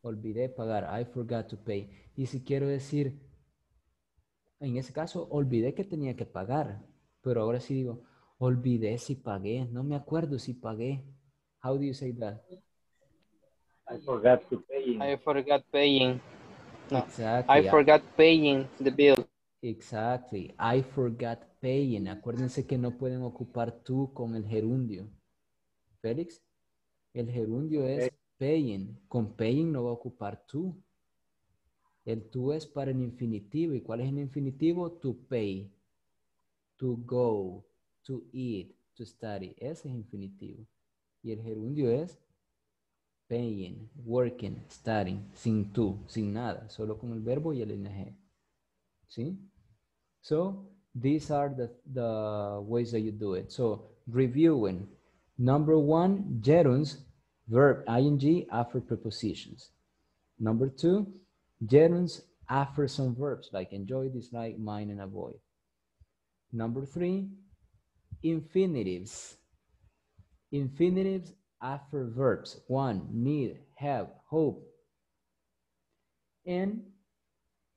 S1: Olvidé pagar. I forgot to pay. Y si quiero decir, en ese caso, olvidé que tenía que pagar. Pero ahora sí digo, olvidé si pagué. No me acuerdo si pagué. How do you say that?
S3: I forgot to pay.
S4: I forgot paying. No, I
S1: Exactly.
S4: forgot paying the bill.
S1: Exactly. I forgot paying. Acuérdense que no pueden ocupar tú con el gerundio. Félix, el gerundio es paying. Con paying no va a ocupar tú. El tú es para el infinitivo. ¿Y cuál es el infinitivo? To pay, to go, to eat, to study. Ese es infinitivo. Y el gerundio es paying, working, studying, sin tú, sin nada, solo con el verbo y el ing. ¿Sí? So, these are the ways that you do it. So, reviewing. Number one, gerunds, verb, ing, after prepositions. Number two, gerunds after some verbs like enjoy, dislike, mind, and avoid. Number three, infinitives. Infinitives after verbs. Want, need, have, hope. And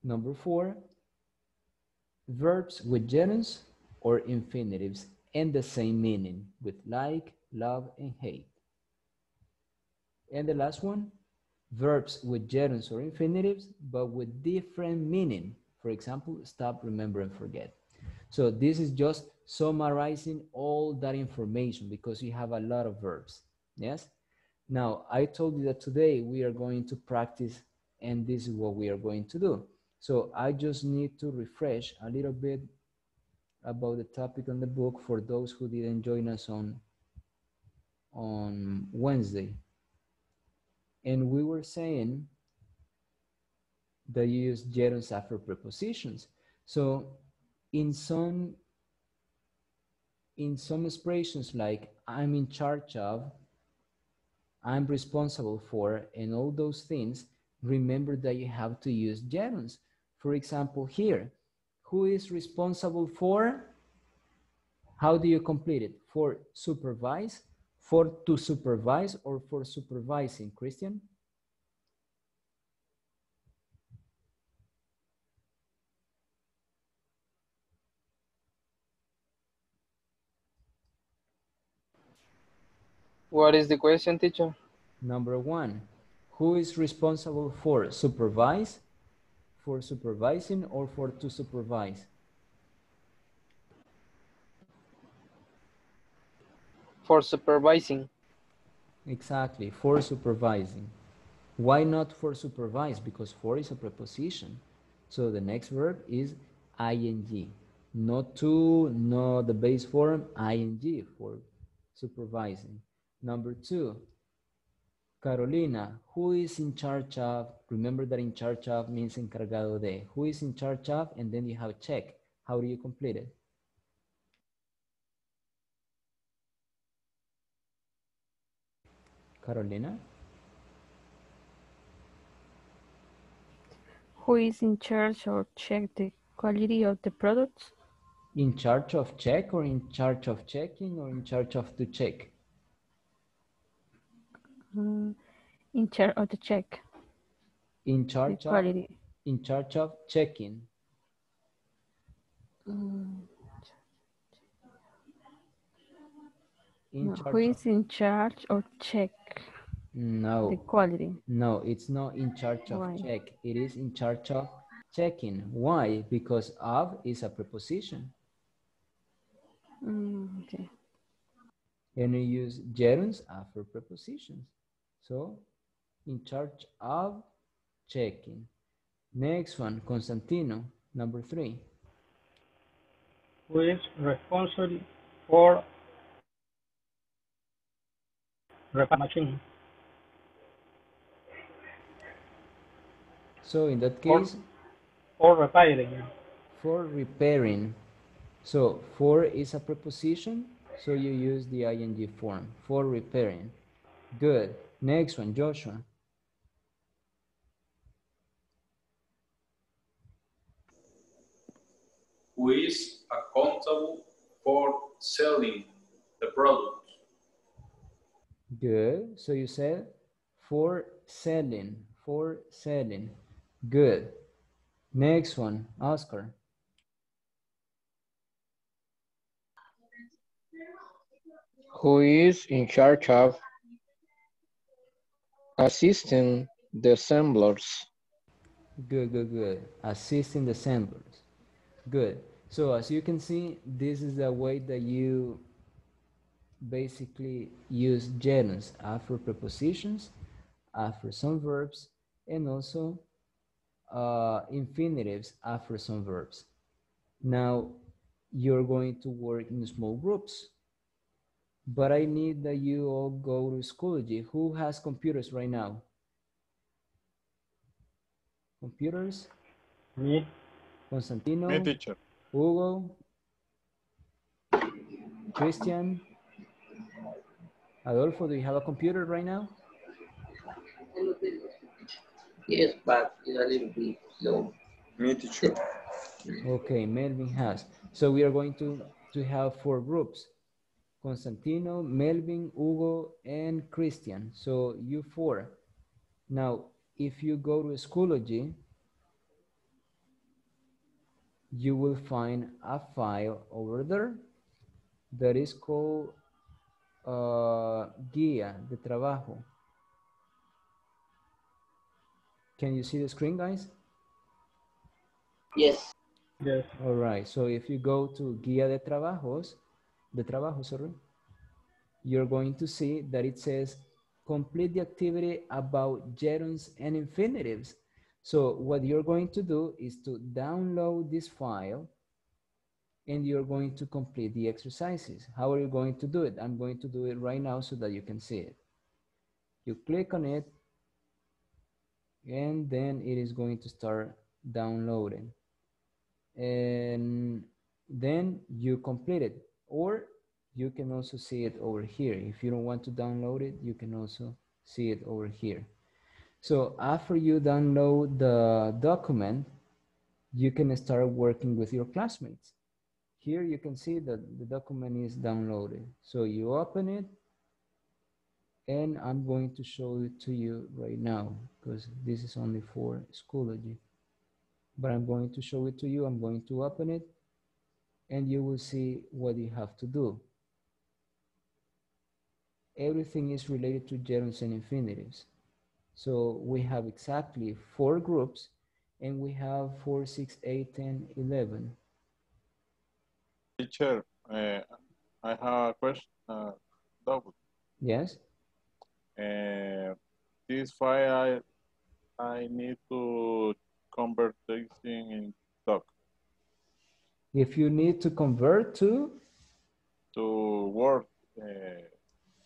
S1: number four, verbs with gerunds or infinitives and the same meaning with like, love, and hate. And the last one, verbs with gerunds or infinitives, but with different meaning. For example, stop, remember, and forget. So this is just summarizing all that information because you have a lot of verbs, yes? Now, I told you that today we are going to practice and this is what we are going to do. So I just need to refresh a little bit about the topic on the book for those who didn't join us on Wednesday. And we were saying that you use gerunds after prepositions. So in some expressions like I'm in charge of, I'm responsible for, and all those things, remember that you have to use gerunds. For example, here, who is responsible for? How do you complete it? For supervise, for to supervise, or for supervising? Christian?
S4: What is the question, teacher?
S1: Number one, who is responsible for supervise, for supervising, or for to supervise?
S4: For supervising.
S1: Exactly, for supervising. Why not for supervise? Because for is a preposition. So the next verb is ing. Not to, not the base form, ing for supervising. Number two, Carolina, who is in charge of? Remember that in charge of means encargado de. Who is in charge of? And then you have check. How do you complete it? Carolina?
S2: Who is in charge or check the quality of the products?
S1: In charge of check or in charge of checking or in charge of to check?
S2: In charge of the check.
S1: In charge of?
S2: Quality.
S1: In charge of checking.
S2: No, who is in charge of check
S1: No.
S2: the quality?
S1: No, it's not in charge of
S2: Why?
S1: check. It is in charge of checking. Why? Because of is a preposition.
S2: Okay.
S1: And we use gerunds after prepositions. So, in charge of checking. Next one, Constantino, number 3.
S3: Who is responsible for repair machine?
S1: So, in that case,
S3: For repairing.
S1: for repairing. So, for is a preposition, so you use the ing form, for repairing. Good. Next one, Joshua.
S5: who is accountable for selling the product.
S1: Good. So you said for selling, for selling. Good. Next one, Oscar.
S10: Who is in charge of assisting the assemblers?
S1: Good, good, good. Assisting the assemblers. Good. So as you can see, this is the way that you basically use gerunds after prepositions, after some verbs, and also infinitives after some verbs. Now, you're going to work in small groups, but I need that you all go to Schoology. Who has computers right now? Computers?
S3: Me.
S1: Constantino?
S11: Me, teacher.
S1: Hugo? Christian? Adolfo, do you have a computer right now?
S6: Yes, but it's a little bit slow.
S9: Me, teacher.
S1: Okay, Melvin has. So we are going to have 4 groups. Constantino, Melvin, Hugo, and Christian. So you 4. Now, if you go to Schoology, you will find a file over there that is called Guía de Trabajo. Can you see the screen, guys?
S6: Yes.
S3: Yes.
S1: All right, so if you go to Guía de Trabajo, sorry, you're going to see that it says complete the activity about gerunds and infinitives. So what you're going to do is to download this file and you're going to complete the exercises. How are you going to do it? I'm going to do it right now so that you can see it. You click on it and then it is going to start downloading. And then you complete it, or you can also see it over here. If you don't want to download it, you can also see it over here. So after you download the document, you can start working with your classmates. Here you can see that the document is downloaded. So you open it, and I'm going to show it to you right now because this is only for Schoology. But I'm going to show it to you. I'm going to open it, and you will see what you have to do. Everything is related to gerunds and infinitives. So we have exactly 4 groups, and we have 4, 6, 8, 10, 11.
S11: Teacher, I have a question. Double.
S1: Yes?
S11: This file, I need to convert this in doc
S1: If you need to convert to
S11: Word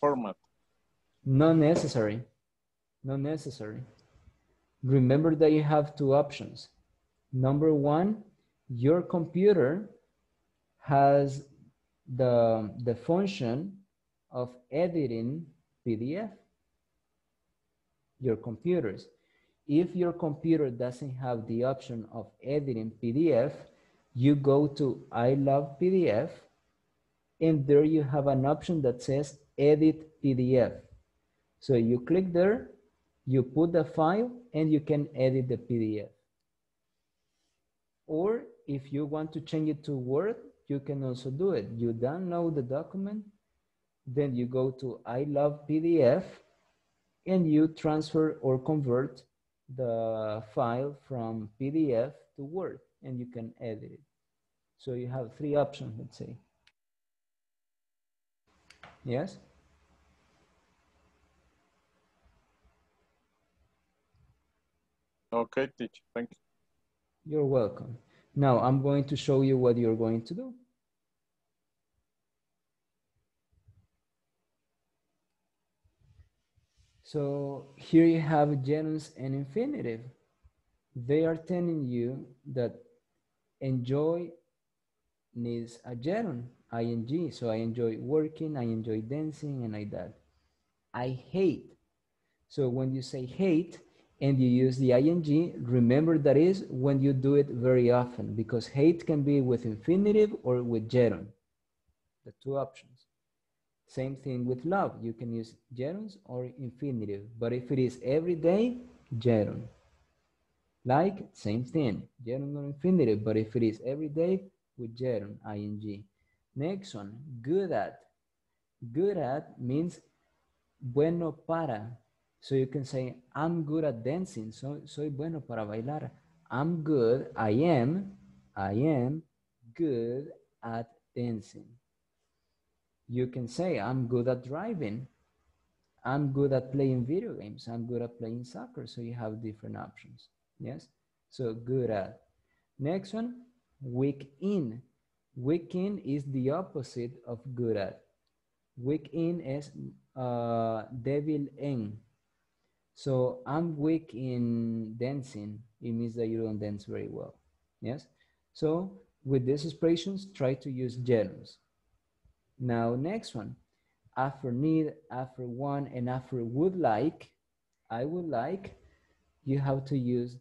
S11: format.
S1: not necessary. Not necessary. Remember that you have 2 options. Number 1, your computer has the function of editing PDF. Your computers. If your computer doesn't have the option of editing PDF, you go to I love PDF, and there you have an option that says edit PDF. So you click there, you put the file, and you can edit the PDF. Or if you want to change it to Word, you can also do it. You download the document, then you go to I love PDF, and you transfer or convert the file from PDF to Word, and you can edit it. So you have 3 options, let's say. Yes?
S11: Okay, teacher, thank you.
S1: You're welcome. Now I'm going to show you what you're going to do. So here you have gerunds and infinitive. They are telling you that enjoy needs a gerund, ing. So I enjoy working, I enjoy dancing, and like that. I hate. So when you say hate, and you use the ing, remember that is when you do it very often, because hate can be with infinitive or with gerund, the two options. Same thing with love. You can use gerunds or infinitive, but if it is every day, gerund. Like, same thing, gerund or infinitive, but if it is every day, with gerund, ing. Next one, good at. Good at means bueno para. So you can say, I'm good at dancing. Soy bueno para bailar. I'm good, I am good at dancing. You can say, I'm good at driving. I'm good at playing video games. I'm good at playing soccer. So you have different options. Yes? So good at. Next one, weak in. Weak in is the opposite of good at. Weak in is débil en. So I'm weak in dancing. It means that you don't dance very well. Yes? So with these expressions, try to use gerunds. Now, next one. After need, after want, and after would like, I would like, you have to use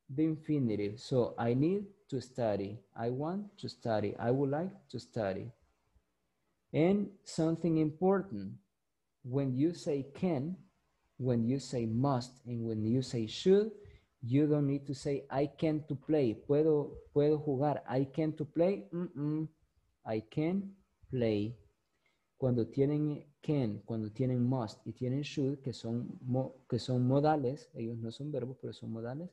S1: the infinitive. So I need to study. I want to study. I would like to study. And something important, when you say can, when you say must, and when you say should, you don't need to say I can to play. Puedo jugar. I can to play. I can play. Cuando tienen can, cuando tienen must y tienen should, que son modales, ellos no son verbos, pero son modales,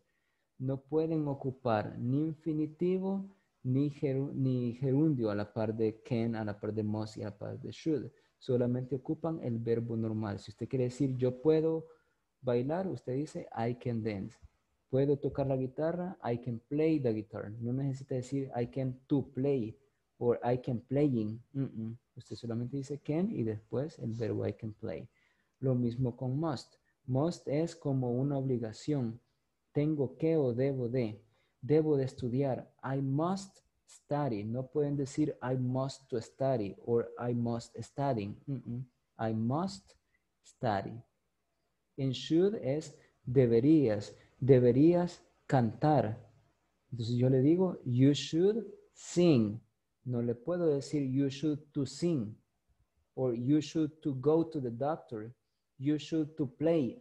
S1: no pueden ocupar ni infinitivo ni gerundio a la par de can, a la par de must y a la par de should. Solamente ocupan el verbo normal. Si usted quiere decir yo puedo bailar, usted dice I can dance. Puedo tocar la guitarra, I can play the guitar. No necesita decir I can to play or I can playing. Usted solamente dice can y después el verbo I can play. Lo mismo con must. Must es como una obligación. Tengo que o debo de. Debo de estudiar. I must study. No pueden decir I must to study or I must studying. I must study. En should es deberías. Deberías cantar. Entonces yo le digo you should sing. No le puedo decir you should to sing or you should to go to the doctor. You should to play.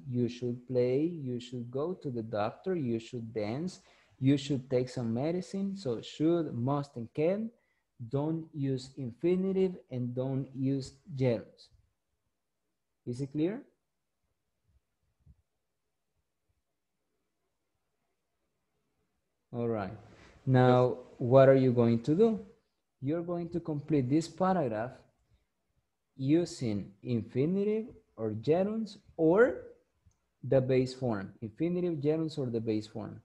S1: You should play. You should go to the doctor. You should dance. You should take some medicine. So should, must, and can. Don't use infinitive and don't use gerunds. Is it clear? All right. Now, what are you going to do? You're going to complete this paragraph using infinitive or gerunds or the base form. Infinitive, gerunds, or the base form.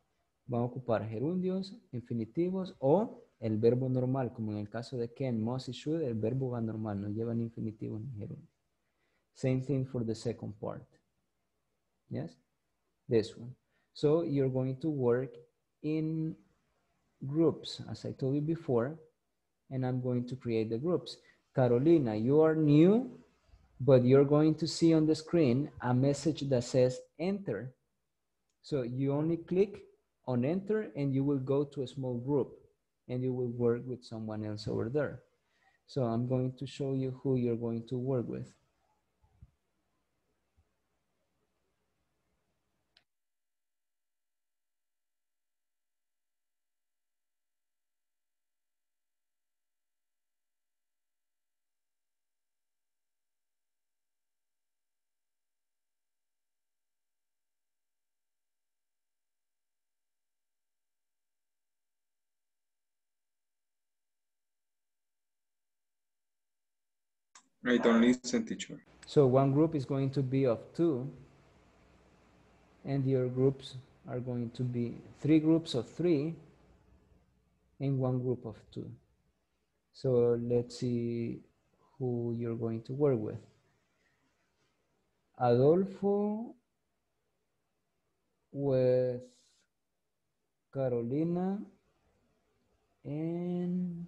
S1: Van a ocupar gerundios, infinitivos o el verbo normal, como en el caso de can, must y should, el verbo va normal, no llevan infinitivos ni gerundios. Same thing for the second part. Yes? This one. So you're going to work in groups, as I told you before, and I'm going to create the groups. Carolina, you are new, but you're going to see on the screen a message that says enter. So you only click on enter and you will go to a small group and you will work with someone else over there. So I'm going to show you who you're going to work with.
S9: I don't listen, teacher.
S1: So one group is going to be of 2 and your groups are going to be 3 groups of 3 and 1 group of 2. So let's see who you're going to work with. Adolfo with Carolina and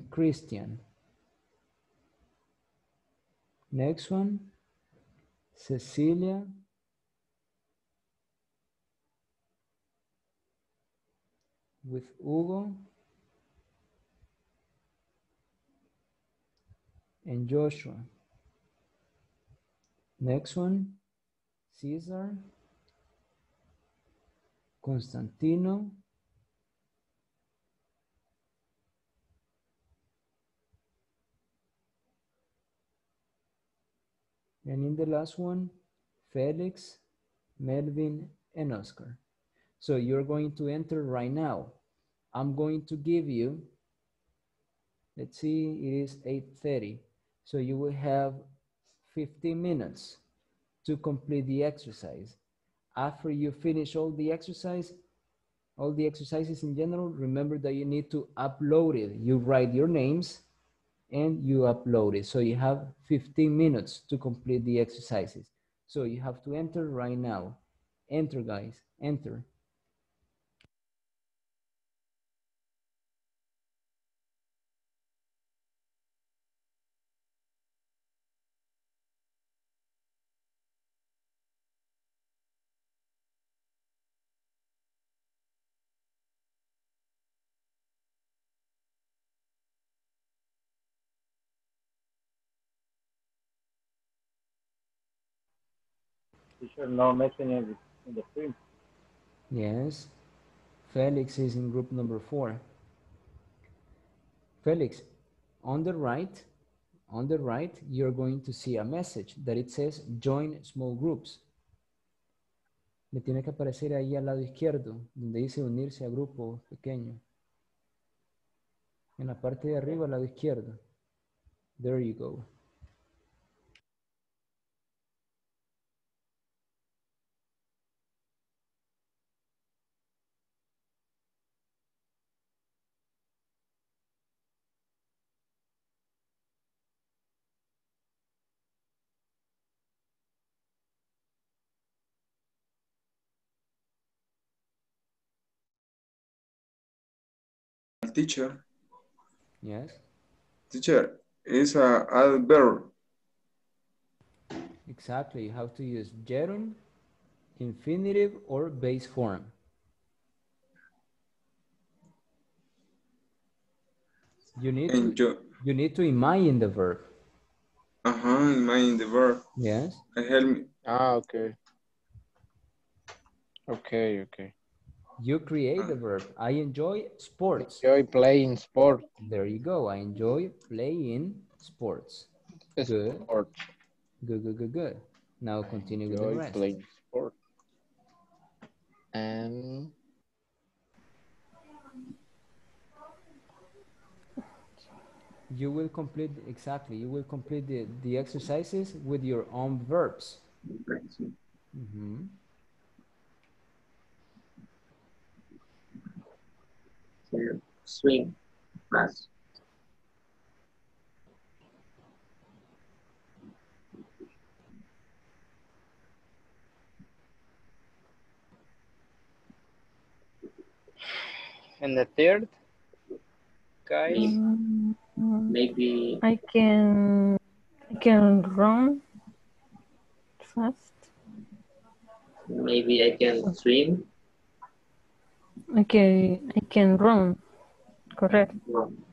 S1: Christian. Next one, Cecilia. With Hugo. And Joshua. Next one, Cesar. Constantino. And in the last one, Felix, Melvin, and Oscar. So you're going to enter right now. I'm going to give you, let's see, it is 8:30. So you will have 15 minutes to complete the exercise. After you finish all the exercises in general, remember that you need to upload it. You write your names and you upload it. So you have 15 minutes to complete the exercises. So you have to enter right now. Enter, guys, enter.
S3: Teacher, no messing in the screen.
S1: Yes, Felix is in group number 4. Felix, on the right, you're going to see a message that it says join small groups. Le tiene que aparecer ahí al lado izquierdo, donde dice unirse a grupos pequeños. En la parte de arriba, al lado izquierdo. There you go.
S9: Teacher.
S1: Yes.
S9: Teacher, is a adverb.
S1: Exactly. You have to use gerund, infinitive, or base form. You need to imagine the verb.
S9: Imagine the verb.
S1: Yes.
S9: Help me.
S10: Okay. Okay.
S1: You create the verb. I enjoy sports.
S10: Enjoy playing sport.
S1: There you go. I enjoy playing sports. Good.
S10: Sport.
S1: Good. Now continue with the
S10: Enjoy
S1: rest.
S10: playing sport. And
S1: you will complete, exactly, you will complete the exercises with your own verbs.
S6: Swing, pass.
S4: And the third, guys?
S6: Maybe
S2: I can run fast.
S6: Maybe I can swim.
S2: Okay, I can run. Correct.
S6: Run.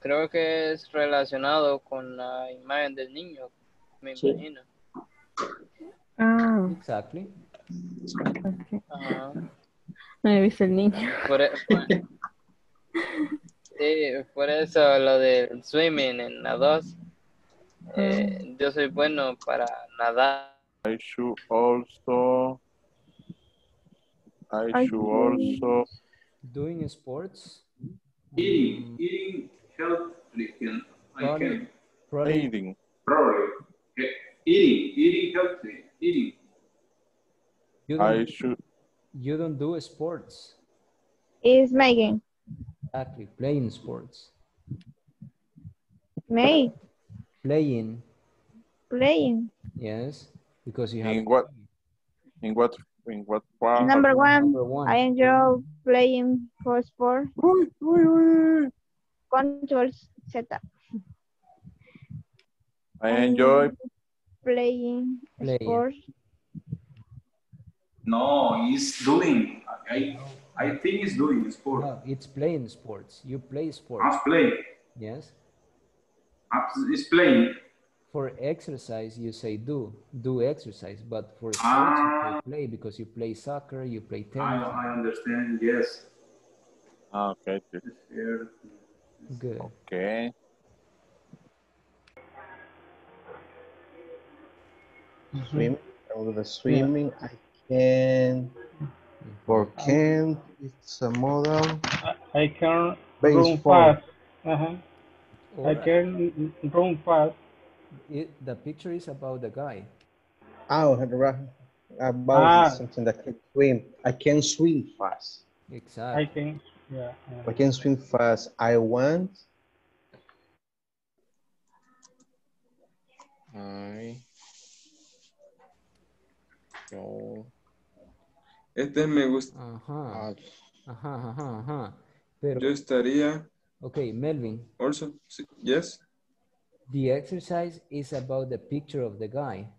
S4: Creo que es relacionado con la imagen del niño, me imagino.
S2: Ah.
S1: Exactly.
S4: Ajá.
S2: No he visto el niño.
S4: Sí, por eso lo del swimming en la 2. Yo soy bueno para nadar.
S11: I should also
S1: doing sports.
S5: Eating healthy.
S1: Probably.
S5: Eating healthy. Eating.
S1: You don't do sports.
S7: Is making.
S1: Exactly, playing sports.
S7: Make.
S1: Playing.
S7: Playing.
S1: Yes, because you have.
S11: In what In what part?
S7: Number one,
S1: Number one.
S7: I enjoy playing for sport. Controls setup.
S11: I enjoy.
S7: Playing
S1: Playing.
S7: sports.
S5: No, it's doing. I think it's doing sport.
S1: No, it's playing sports. You play sports.
S5: Play.
S1: Yes.
S5: It's playing.
S1: For exercise, you say do exercise, but for sports, you say play because you play soccer, you play tennis.
S5: I understand. Yes.
S11: Okay.
S1: Good.
S11: Okay.
S8: Swim. I will do swimming. I can. For can, it's a model.
S3: I can run
S8: Baseball.
S3: fast. I can run fast.
S1: The picture is about the guy.
S8: Oh, about something that can swim. I can swim fast.
S1: Exactly.
S3: I can,
S8: I can swim fast. I want.
S9: No. Este me gusta.
S1: Pero,
S9: yo estaría.
S1: Okay, Melvin.
S9: Also, yes.
S1: The exercise is about the picture of the guy.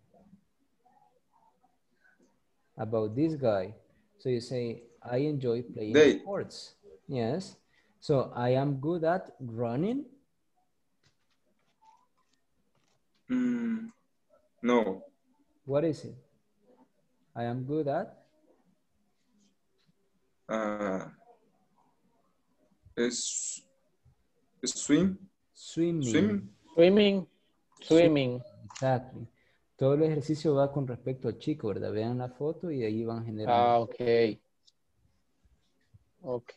S1: About this guy. So you say, I enjoy playing sports. Yes. So I am good at running.
S9: No.
S1: What is it? I am good at?
S9: Swim.
S1: Swimming. Exactly. Todo el ejercicio va con respecto al chico, ¿verdad? Vean la foto y ahí van generando.
S10: Ok. Ok.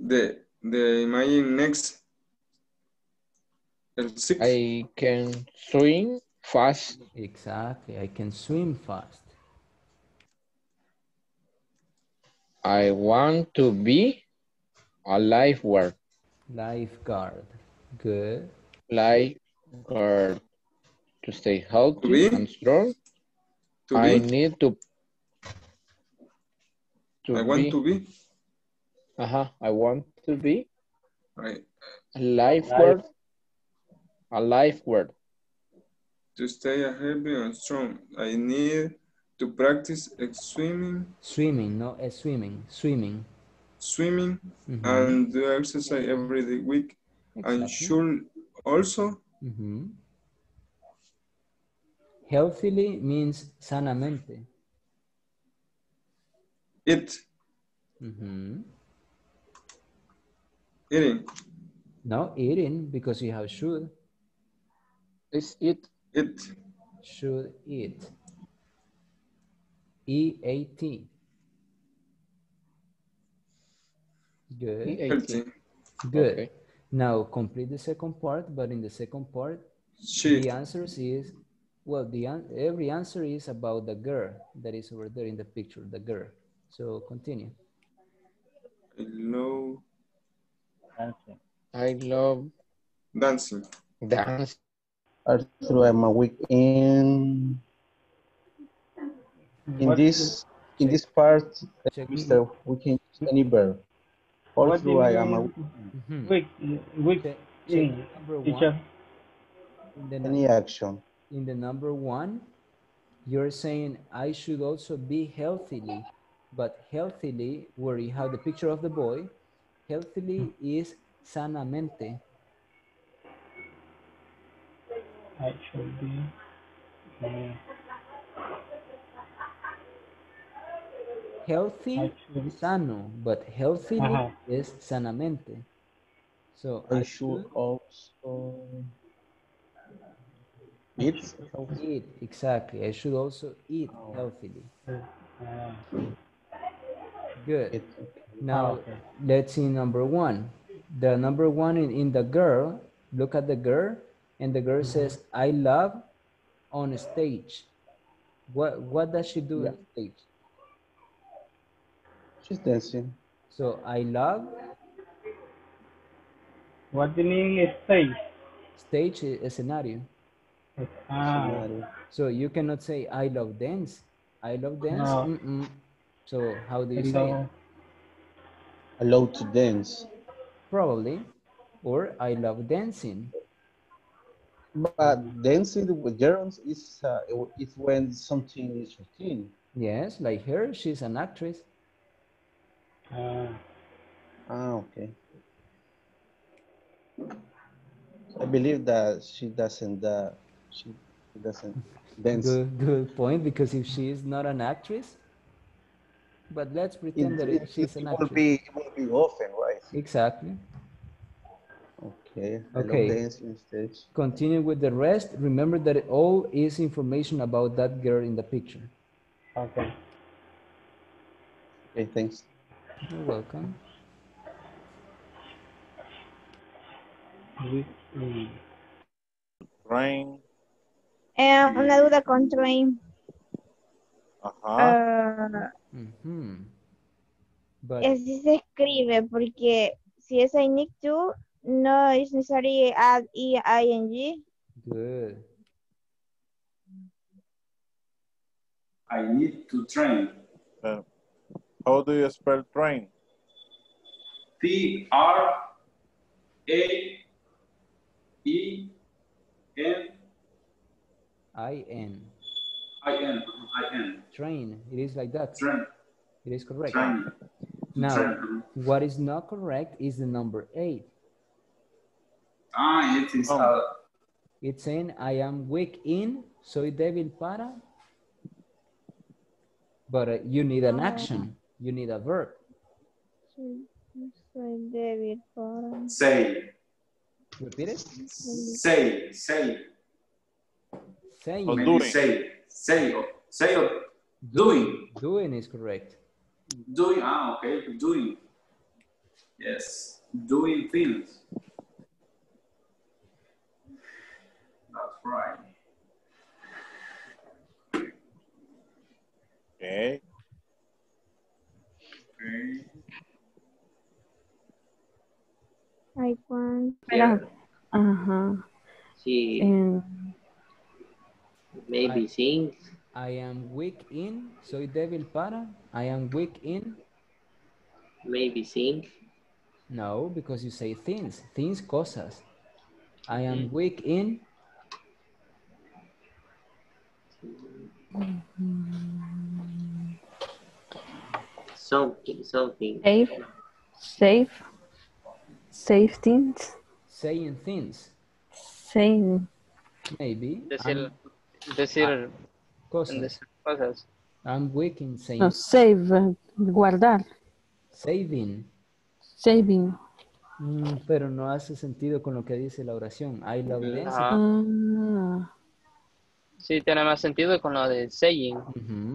S9: The imagine next. El six.
S10: I can swim fast.
S1: Exactly. I can swim fast.
S10: I want to be a lifeguard.
S1: Lifeguard. Good.
S10: Lifeguard. To stay healthy and strong. I need to
S9: I want to be.
S10: I want to be
S9: a
S10: lifeguard. A lifeguard.
S9: To stay healthy and strong, I need to practice swimming.
S1: Swimming, no, swimming.
S9: Swimming and do exercise every week.
S1: Exactly.
S9: And should also.
S1: Healthily means sanamente.
S9: Eat. Eating.
S1: No, eating, because you have should.
S10: It's eat.
S9: Eat.
S1: Should eat. E-A-T. Good.
S10: E-A-T.
S1: Good.
S10: Okay.
S1: Now complete the second part, but in the second part, the answers is, well, every answer is about the girl that is over there in the picture, the girl. So continue.
S10: I love
S9: dancing.
S8: Arthur, I'm a week in this part, Mr. We can use any verb. Also, I am a
S3: week in teacher.
S8: Any action.
S1: In the number one, you're saying I should also be healthily, but healthily, where you have the picture of the boy, healthily is sanamente.
S3: I should be.
S1: Healthy, sano, but healthily is sanamente. So
S8: I should also eat.
S1: Eat, exactly. I should also eat healthily. Good. Now, let's see number one. The number one in the girl, look at the girl, and the girl says, I love on stage. What does she do on stage?
S8: She's dancing.
S1: So I love
S3: What do you mean stage?
S1: stage escenario.
S3: Ah,
S8: Scenario.
S1: So you cannot say I love dance. I love dance.
S3: no.
S1: So how do you say it?
S3: Hello.
S8: Allowed to dance.
S1: Probably. Or I love dancing.
S8: But dancing with girls is when something is routine.
S1: Yes, like her, she's an actress.
S8: Okay. I believe that she doesn't dance.
S1: Good point, because if she is not an actress, but let's pretend that she's an actress.
S8: It will be often, right?
S1: Exactly.
S8: Okay. I love
S1: Okay.
S8: dancing stage.
S1: Continue with the rest. Remember that it all is information about that girl in the picture.
S3: Okay.
S8: Okay, thanks.
S1: You're welcome.
S11: Rain.
S7: Una duda con train.
S11: Ajá.
S1: But
S7: Así se escribe porque si es I need to, no es necesario add ing.
S1: good.
S5: I need to train.
S11: How do you spell train?
S5: T-R-A-E-N.
S1: I-N.
S5: I-N.
S1: Train. It is like that.
S5: Train.
S1: It is correct.
S5: Train.
S1: Now,
S5: Train.
S1: what is not correct is the number 8.
S5: It is
S1: It's saying I am weak in, soy débil para. But you need an action. You need a verb.
S7: Soy débil para.
S5: say.
S1: Repeat it.
S5: Say.
S1: Saying.
S11: Or
S5: Maybe
S11: doing.
S5: say or doing.
S1: Doing is correct.
S5: Doing, okay, doing. Yes, doing things. That's right.
S11: Okay.
S7: I want.
S2: Espera. Ajá.
S6: Sí, maybe sing.
S1: I am weak in, soy débil para. I am weak in.
S6: Maybe sing.
S1: No, because you say things. Things, cosas. I am weak in.
S6: Something.
S2: Save things.
S1: Saying things.
S2: Saying.
S1: Maybe.
S4: Decir
S1: Cosas.
S4: cosas.
S1: I'm weak in saying.
S2: No, save, guardar.
S1: Saving.
S2: Saving.
S1: Pero no hace sentido con lo que dice la oración. I love dancing.
S4: Sí, tiene más sentido con lo de saying.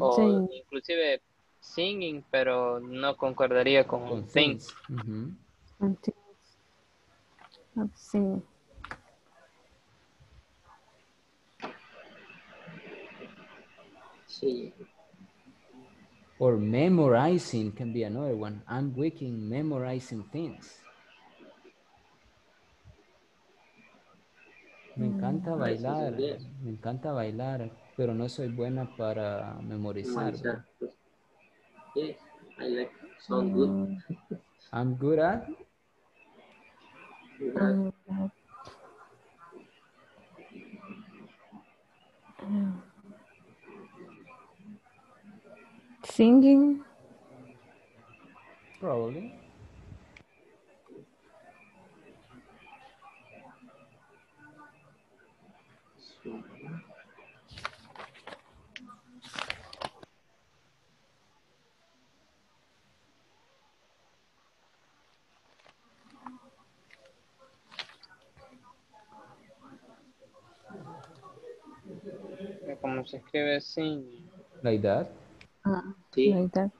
S4: O
S2: Saying.
S4: inclusive singing, pero no concordaría con things.
S2: Sí.
S6: Sí.
S1: Or memorizing can be another one. I'm weak in memorizing things. Me encanta bailar, pero no soy buena para memorizar.
S6: Yes, I like sound good.
S1: I'm good at
S2: singing.
S1: probably.
S4: Como se escribe singing.
S1: Like that.
S6: Sí.
S2: Like that.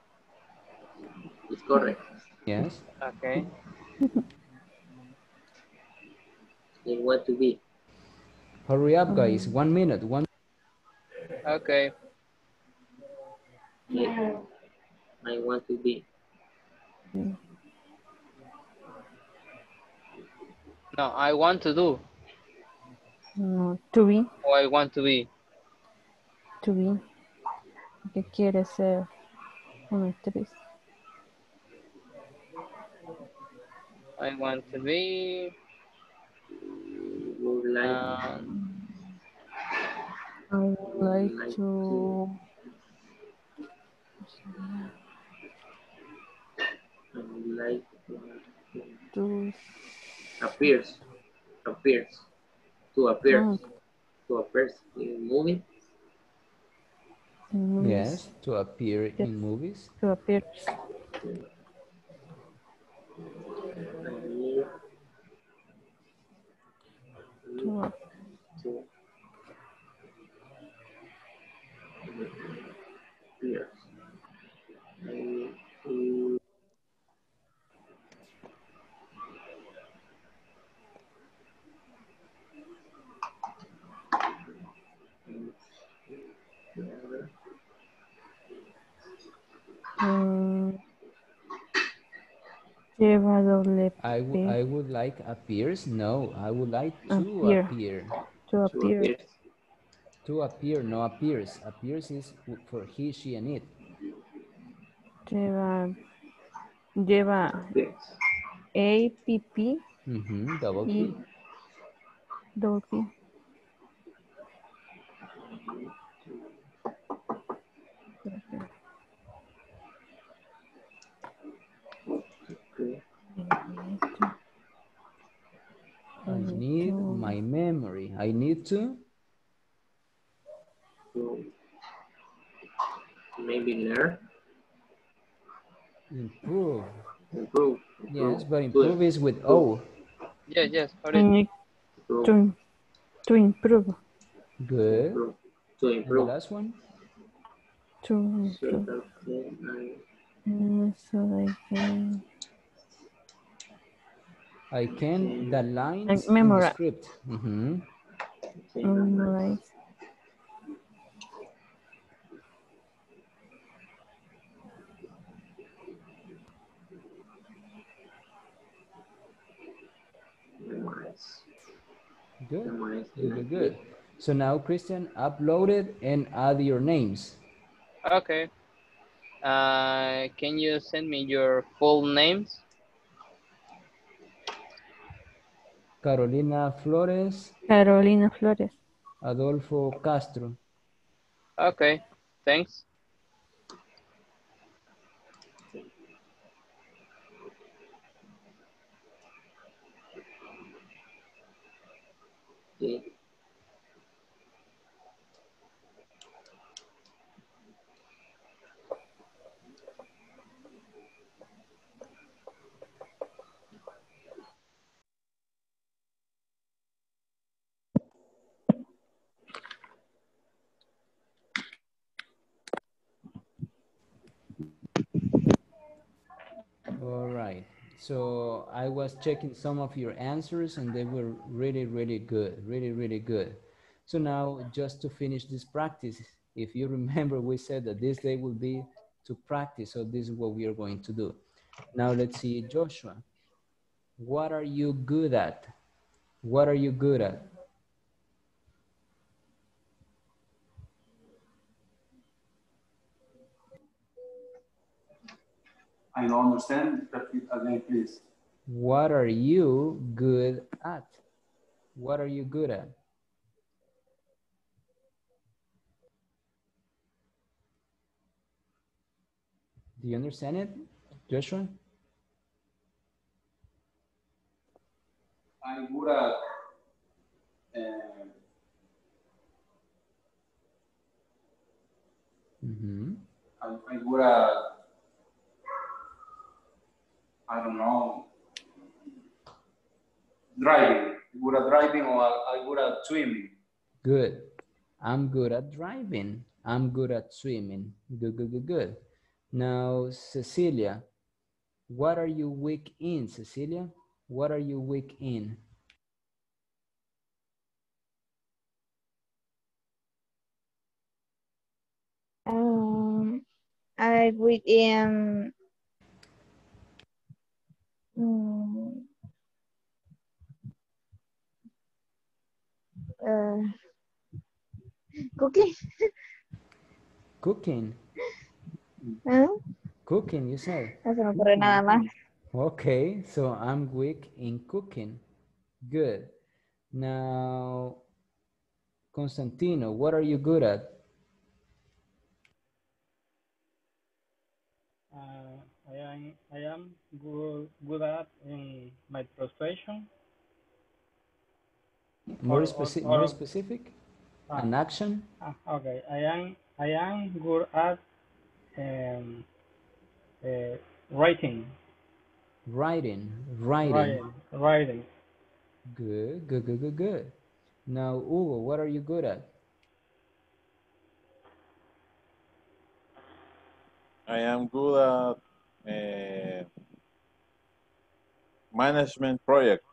S6: It's correct.
S1: Yes.
S4: Okay.
S6: I want to be.
S1: Hurry up, guys. 1 minute.
S4: Okay.
S6: Yeah. I want to be.
S4: No, I want to do.
S2: No, to be.
S4: O I want to be.
S2: To be. ¿Qué quiere ser? Una actriz.
S4: I want to be.
S6: Would like,
S2: I would like
S6: like
S2: to.
S6: I would like
S2: To.
S6: appears, appears, to appear,
S2: Oh,
S6: to appear in movie.
S2: movies.
S1: Yes, to appear
S2: Yes,
S1: in movies.
S2: to appear.
S6: I need
S2: To,
S6: to appear. I need to
S2: lleva doble P.
S1: I would like appears. No, I would like to
S2: Appear.
S1: appear.
S2: To
S6: to
S2: appear.
S6: appear.
S1: To appear, no appears. Appears is for he, she, and it.
S2: Lleva. Lleva
S6: Appears.
S2: A, P, P,
S1: Double
S2: E,
S1: P.
S2: double P.
S6: Okay.
S1: I need my memory. I need to
S6: To maybe learn,
S1: improve.
S6: improve,
S1: Yes,
S6: improve,
S1: but improve is with O.
S4: Yes, yes.
S2: I need
S6: improve,
S2: to improve.
S1: Good.
S6: improve, to
S1: And the
S6: improve.
S1: last one?
S2: To
S6: So
S2: improve.
S6: that
S2: So
S1: I can the lines in the
S2: memorize.
S1: script.
S2: Memorize.
S6: memorize.
S1: Good.
S6: Memorize
S1: Good,
S6: the
S1: good, good. So now, Christian, upload it and add your names.
S4: Okay. Can you send me your full names?
S1: Carolina Flores.
S2: Carolina Flores.
S1: Adolfo Castro.
S4: Okay. Thanks.
S1: All right. So I was checking some of your answers and they were really, really good. Really, really good. So now just to finish this practice, if you remember, we said that this day will be to practice. So this is what we are going to do. Now let's see, Joshua, what are you good at? What are you good at?
S12: I don't understand. Repeat again, please.
S1: What are you good at? What are you good at? Do you understand it, Joshua?
S12: I'm good at I'm good at, I don't know, driving. I'm good at driving or I'm good at swimming.
S1: Good. I'm good at driving. I'm good at swimming. Good, good, good, good. Now, Cecilia, what are you weak in, Cecilia? What are you weak in?
S7: I read in Mm, uh, cooking.
S1: Cooking.
S7: ¿Ah?
S1: Cooking, you said.
S7: No se me ocurre nada más.
S1: Okay, so I'm weak in cooking. Good. Now, Constantino, what are you good at?
S3: I am good at in my profession.
S1: More specific? An action?
S3: Okay, I am good at um, uh, writing.
S1: Writing.
S3: Writing.
S1: Good, good, good, good, good. Now, Hugo, what are you good at?
S11: I am good at management project.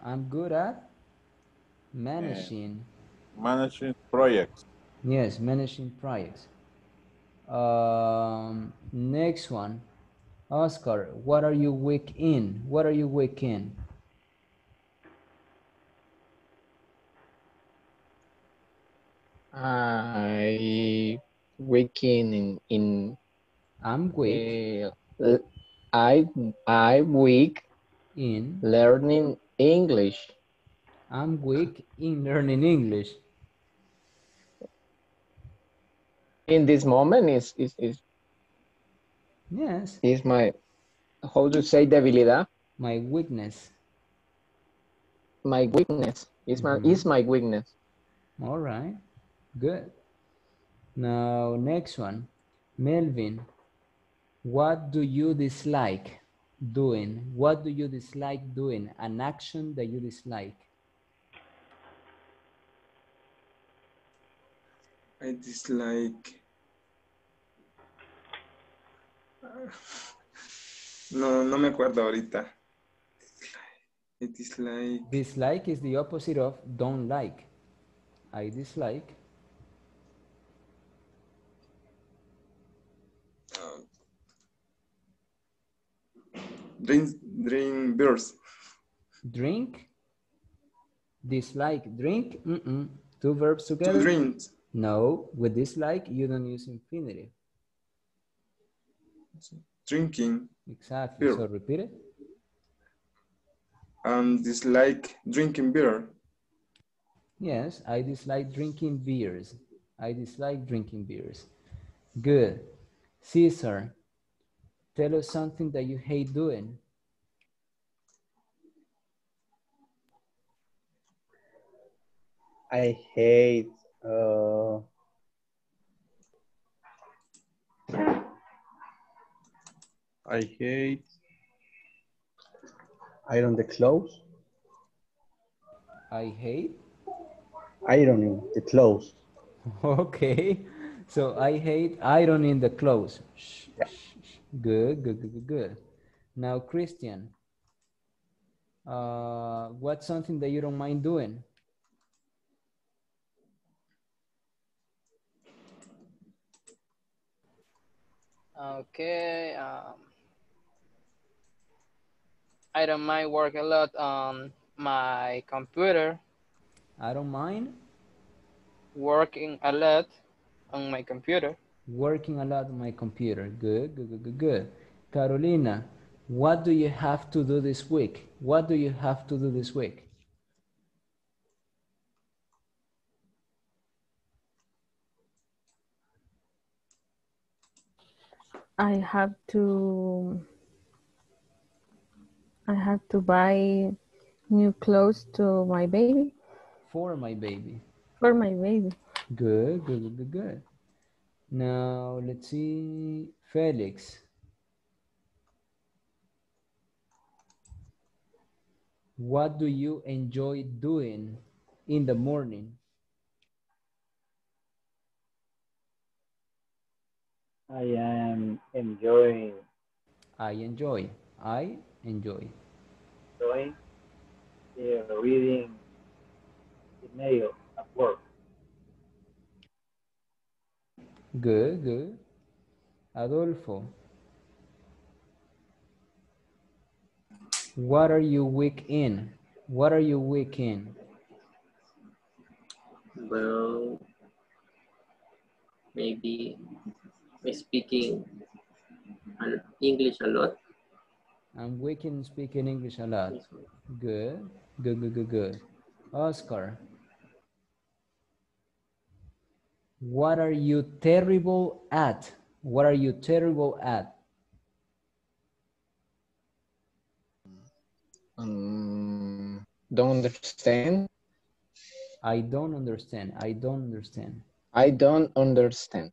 S1: I'm good at managing.
S11: Managing projects.
S1: Yes, managing projects. Next one. Oscar, what are you weak in? What are you weak in?
S10: I weak in
S1: I'm weak.
S10: I weak
S1: In.
S10: learning English.
S1: I'm weak in learning English.
S10: In this moment is
S1: Yes.
S10: is my, how to say, debilidad.
S1: My weakness.
S10: My weakness is my weakness.
S1: All right. Good. Now, next one. Melvin, what do you dislike doing? What do you dislike doing? An action that you dislike.
S9: I dislike. No me acuerdo ahorita. I dislike.
S1: Dislike is the opposite of don't like. I dislike.
S9: Drink beers.
S1: Drink. Dislike. Drink. Two verbs together.
S9: To drink.
S1: No, with dislike, you don't use infinitive.
S9: Drinking.
S1: Exactly.
S9: Beer.
S1: So repeat it.
S9: Dislike drinking beer.
S1: Yes, I dislike drinking beers. I dislike drinking beers. Good. Caesar, tell us something that you hate doing.
S8: I hate iron the clothes.
S1: I hate?
S8: Ironing the clothes.
S1: Okay. So I hate ironing the clothes. Shh,
S8: Yeah.
S1: shh, shh. Good, good, good, good, good. Now, Christian, what's something that you don't mind doing?
S4: Okay. I don't mind work a lot on my computer.
S1: I don't mind
S4: Working a lot on my computer.
S1: working a lot on my computer. Good, good, good, good, good. Carolina, what do you have to do this week? What do you have to do this week?
S2: I have to buy new clothes to my baby.
S1: For my baby.
S2: For my baby.
S1: Good, good, good, good, good. Now, let's see, Felix. What do you enjoy doing in the morning?
S3: I am enjoying
S1: I enjoy. I enjoy.
S3: reading email at work.
S1: Good, good. Adolfo. What are you weak in? What are you weak in?
S6: Well, maybe speaking English a lot.
S1: I'm weak in speaking English a lot. Good, good, good, good, good. Oscar, what are you terrible at? What are you terrible at?
S10: Don't understand.
S1: I don't understand. I don't understand.
S10: I don't understand.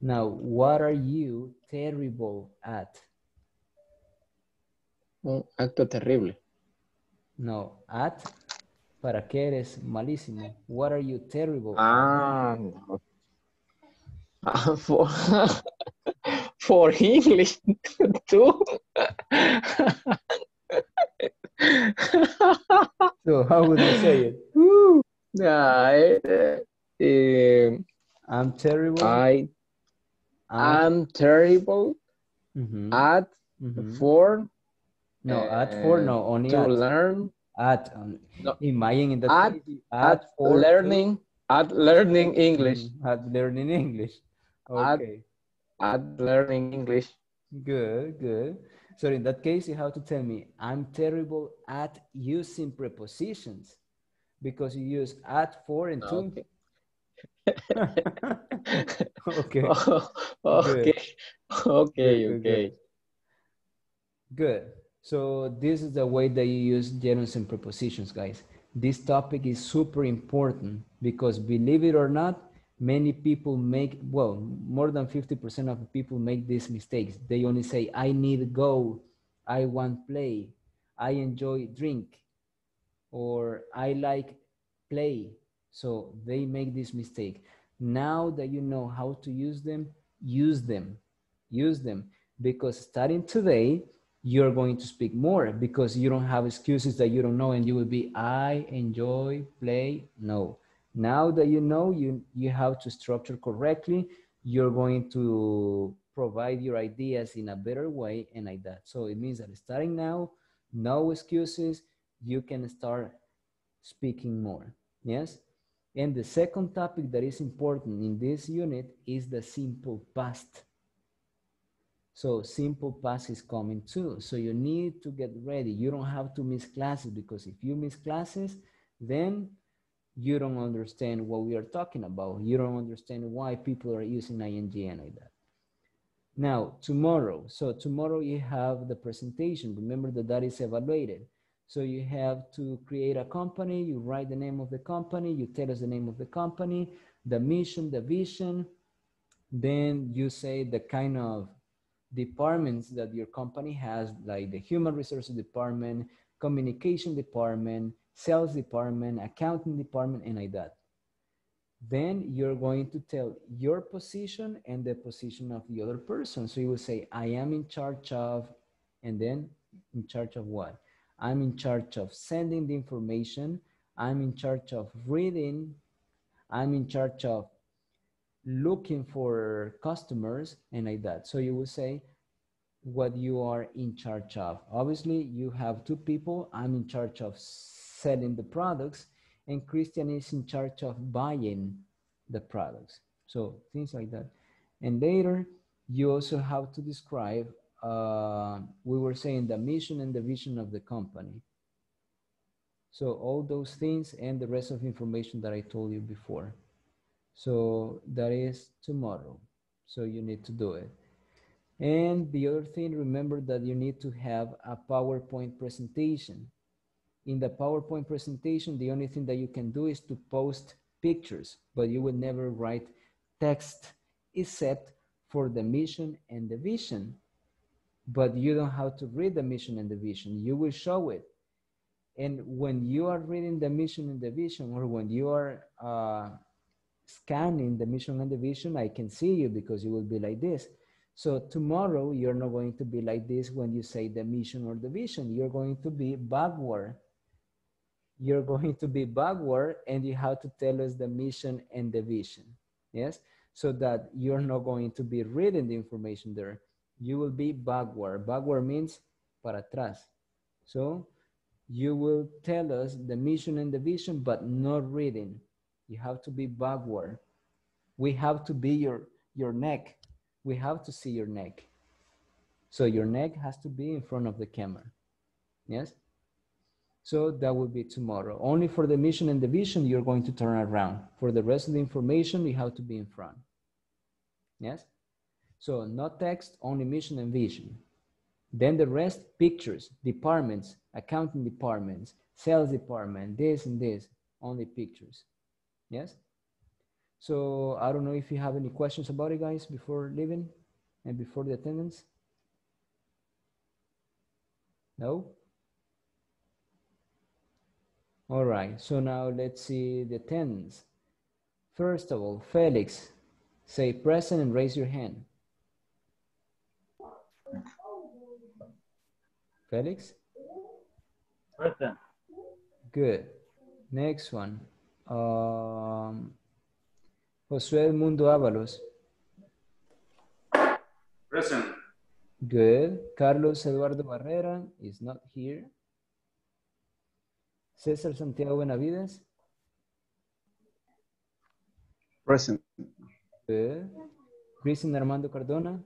S1: Now, what are you terrible at?
S10: Un acto terrible.
S1: No, at, ¿para qué eres malísimo? What are you terrible at?
S10: No. For, for English too.
S1: So how would you say it? I'm terrible.
S10: I'm terrible at for.
S1: No, at for no, only
S10: to
S1: at.
S10: learn.
S1: At.
S10: No,
S1: Imagine in that case,
S10: at
S1: for
S10: learning. At learning English.
S1: At learning English. Okay.
S10: At learning English.
S1: Good, good. So in that case, you have to tell me, I'm terrible at using prepositions because you use at, for, and to.
S10: Okay.
S1: Okay.
S10: Okay.
S1: Good.
S10: Okay.
S1: Good, good. Good. So this is the way that you use gerunds and prepositions, guys. This topic is super important because believe it or not, many people make, well, more than 50% of the people make these mistakes. They only say, I need go, I want play, I enjoy drink, or I like play. So they make this mistake. Now that you know how to use them, use them, use them, because starting today, you're going to speak more because you don't have excuses that you don't know and you will be, I enjoy play. No. Now that you know, you have to structure correctly, you're going to provide your ideas in a better way and like that. So it means that starting now, no excuses, you can start speaking more. Yes? And the second topic that is important in this unit is the simple past. So simple past is coming too. So you need to get ready. You don't have to miss classes because if you miss classes, then you don't understand what we are talking about. You don't understand why people are using ing and like that. Now, tomorrow. So tomorrow you have the presentation. Remember that that is evaluated. So you have to create a company. You write the name of the company. You tell us the name of the company, the mission, the vision. Then you say the kind of departments that your company has, like the human resources department, communication department, sales department, accounting department, and like that. Then you're going to tell your position and the position of the other person. So you will say, I am in charge of, and then in charge of what? I'm in charge of sending the information. I'm in charge of reading. I'm in charge of looking for customers and like that. So you will say what you are in charge of. Obviously, you have two people. I'm in charge of selling the products, and Christian is in charge of buying the products. So things like that. And later, you also have to describe, we were saying the mission and the vision of the company. So all those things and the rest of information that I told you before. So that is tomorrow. So you need to do it. And the other thing, remember that you need to have a PowerPoint presentation. In the PowerPoint presentation, the only thing that you can do is to post pictures, but you will never write text except for the mission and the vision. But you don't have to read the mission and the vision. You will show it. And when you are reading the mission and the vision, or when you are scanning the mission and the vision, I can see you because you will be like this. So tomorrow, you're not going to be like this when you say the mission or the vision. You're going to be backward. You're going to be backward, and you have to tell us the mission and the vision. Yes? So that you're not going to be reading the information there. You will be backward. Backward means para atrás. So you will tell us the mission and the vision, but not reading. You have to be backward. We have to be your neck. We have to see your neck. So your neck has to be in front of the camera. Yes? So that will be tomorrow. Only for the mission and the vision, you're going to turn around. For the rest of the information, you have to be in front. Yes? So not text, only mission and vision. Then the rest, pictures, departments, accounting departments, sales department, this and this, only pictures. Yes? So I don't know if you have any questions about it, guys, before leaving and before the attendance. No? All right, so now let's see the attendance. First of all, Felix, say present and raise your hand. Felix?
S3: Present.
S1: Good. Next one. Josué Mundo Ábalos.
S12: Present.
S1: Good. Carlos Eduardo Barrera is not here. César Santiago Benavides.
S8: Present.
S1: Good. Cristian Armando Cardona.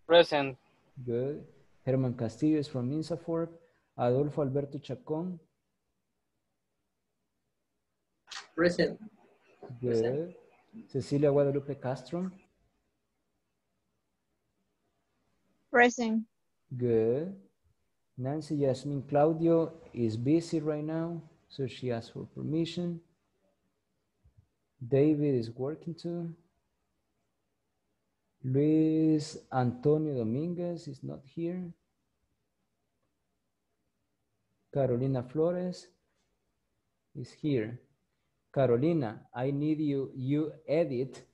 S4: Present.
S1: Good. Herman Castillo is from INSAFORP. Adolfo Alberto Chacón.
S6: Present.
S1: Good.
S6: Present.
S1: Cecilia Guadalupe Castro.
S7: Present.
S1: Good. Nancy Yasmin Claudio is busy right now, so she asked for permission. David is working too. Luis Antonio Dominguez is not here. Carolina Flores is here. Carolina, I need you edit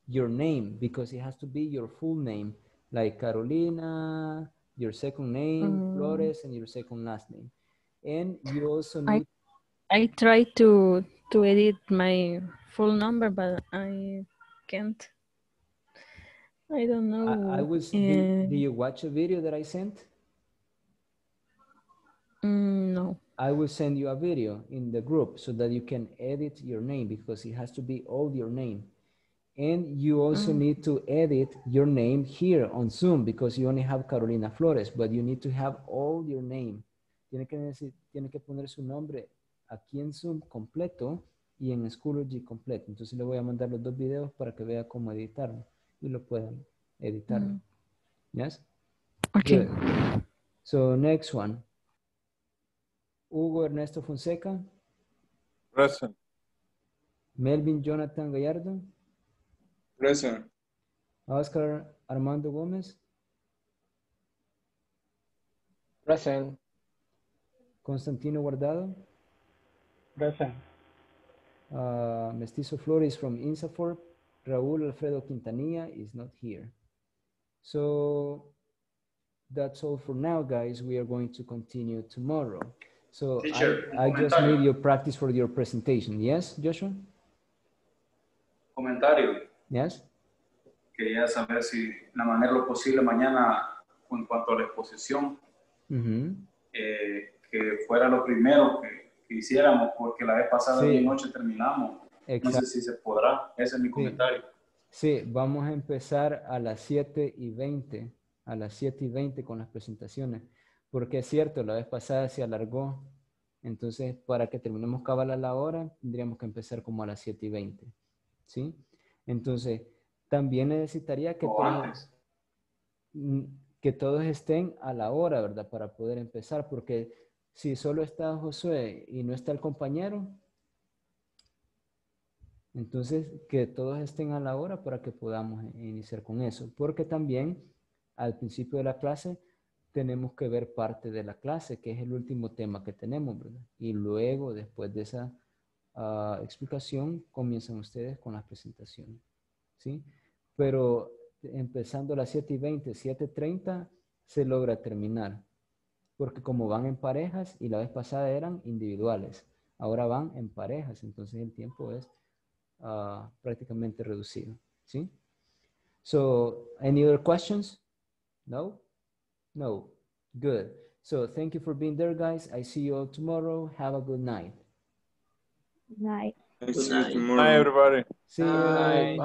S1: your name because it has to be your full name, like Carolina, your second name, Flores, and your second last name. And you also need...
S2: I try to edit my full number, but I can't. I don't know.
S1: I was... Did you watch a video that I sent?
S2: No.
S1: I will send you a video in the group so that you can edit your name because it has to be all your name. And you also need to edit your name here on Zoom because you only have Carolina Flores, but you need to have all your name. Tiene que poner su nombre aquí en Zoom completo y en Schoology completo. Entonces le voy a mandar los dos videos para que vea cómo editarlo y lo puedan editar. Yes?
S2: Okay.
S1: Good. So next one. Hugo Ernesto Fonseca.
S11: Present.
S1: Melvin Jonathan Gallardo.
S9: Present.
S1: Oscar Armando Gómez.
S10: Present.
S1: Constantino Guardado.
S3: Present.
S1: Mestizo Flores from INSAFORP. Raúl Alfredo Quintanilla is not here. So that's all for now, guys. We are going to continue tomorrow. So
S12: Teacher,
S1: I just need your practice for your presentation. Yes, Joshua?
S12: Comentario.
S1: Yes?
S12: Quería saber si la manera lo posible mañana en cuanto a la exposición, que fuera lo primero que hiciéramos, porque la vez pasada de noche terminamos.
S1: Exacto.
S12: No sé si se podrá. Ese es mi comentario.
S1: Sí, vamos a empezar a las 7:20. A las 7:20 con las presentaciones. Porque es cierto, la vez pasada se alargó. Entonces, para que terminemos cabal a la hora, tendríamos que empezar como a las 7:20. ¿Sí? Entonces, también necesitaría que todos estén a la hora, ¿verdad? Para poder empezar. Porque si solo está Josué y no está el compañero, entonces que todos estén a la hora para que podamos iniciar con eso. Porque también al principio de la clase tenemos que ver parte de la clase, que es el último tema que tenemos, ¿verdad? Y luego, después de esa explicación, comienzan ustedes con las presentaciones, ¿sí? Pero empezando a las 7:20, 7:30, se logra terminar. Porque como van en parejas, y la vez pasada eran individuales, ahora van en parejas, entonces el tiempo es prácticamente reducido, ¿sí? So, any other questions? No? No. Good. So thank you for being there, guys. I see you all tomorrow. Have a good night.
S7: Night.
S9: I see you
S6: night.
S9: tomorrow.
S11: Bye, everybody.
S1: See you.
S10: Bye.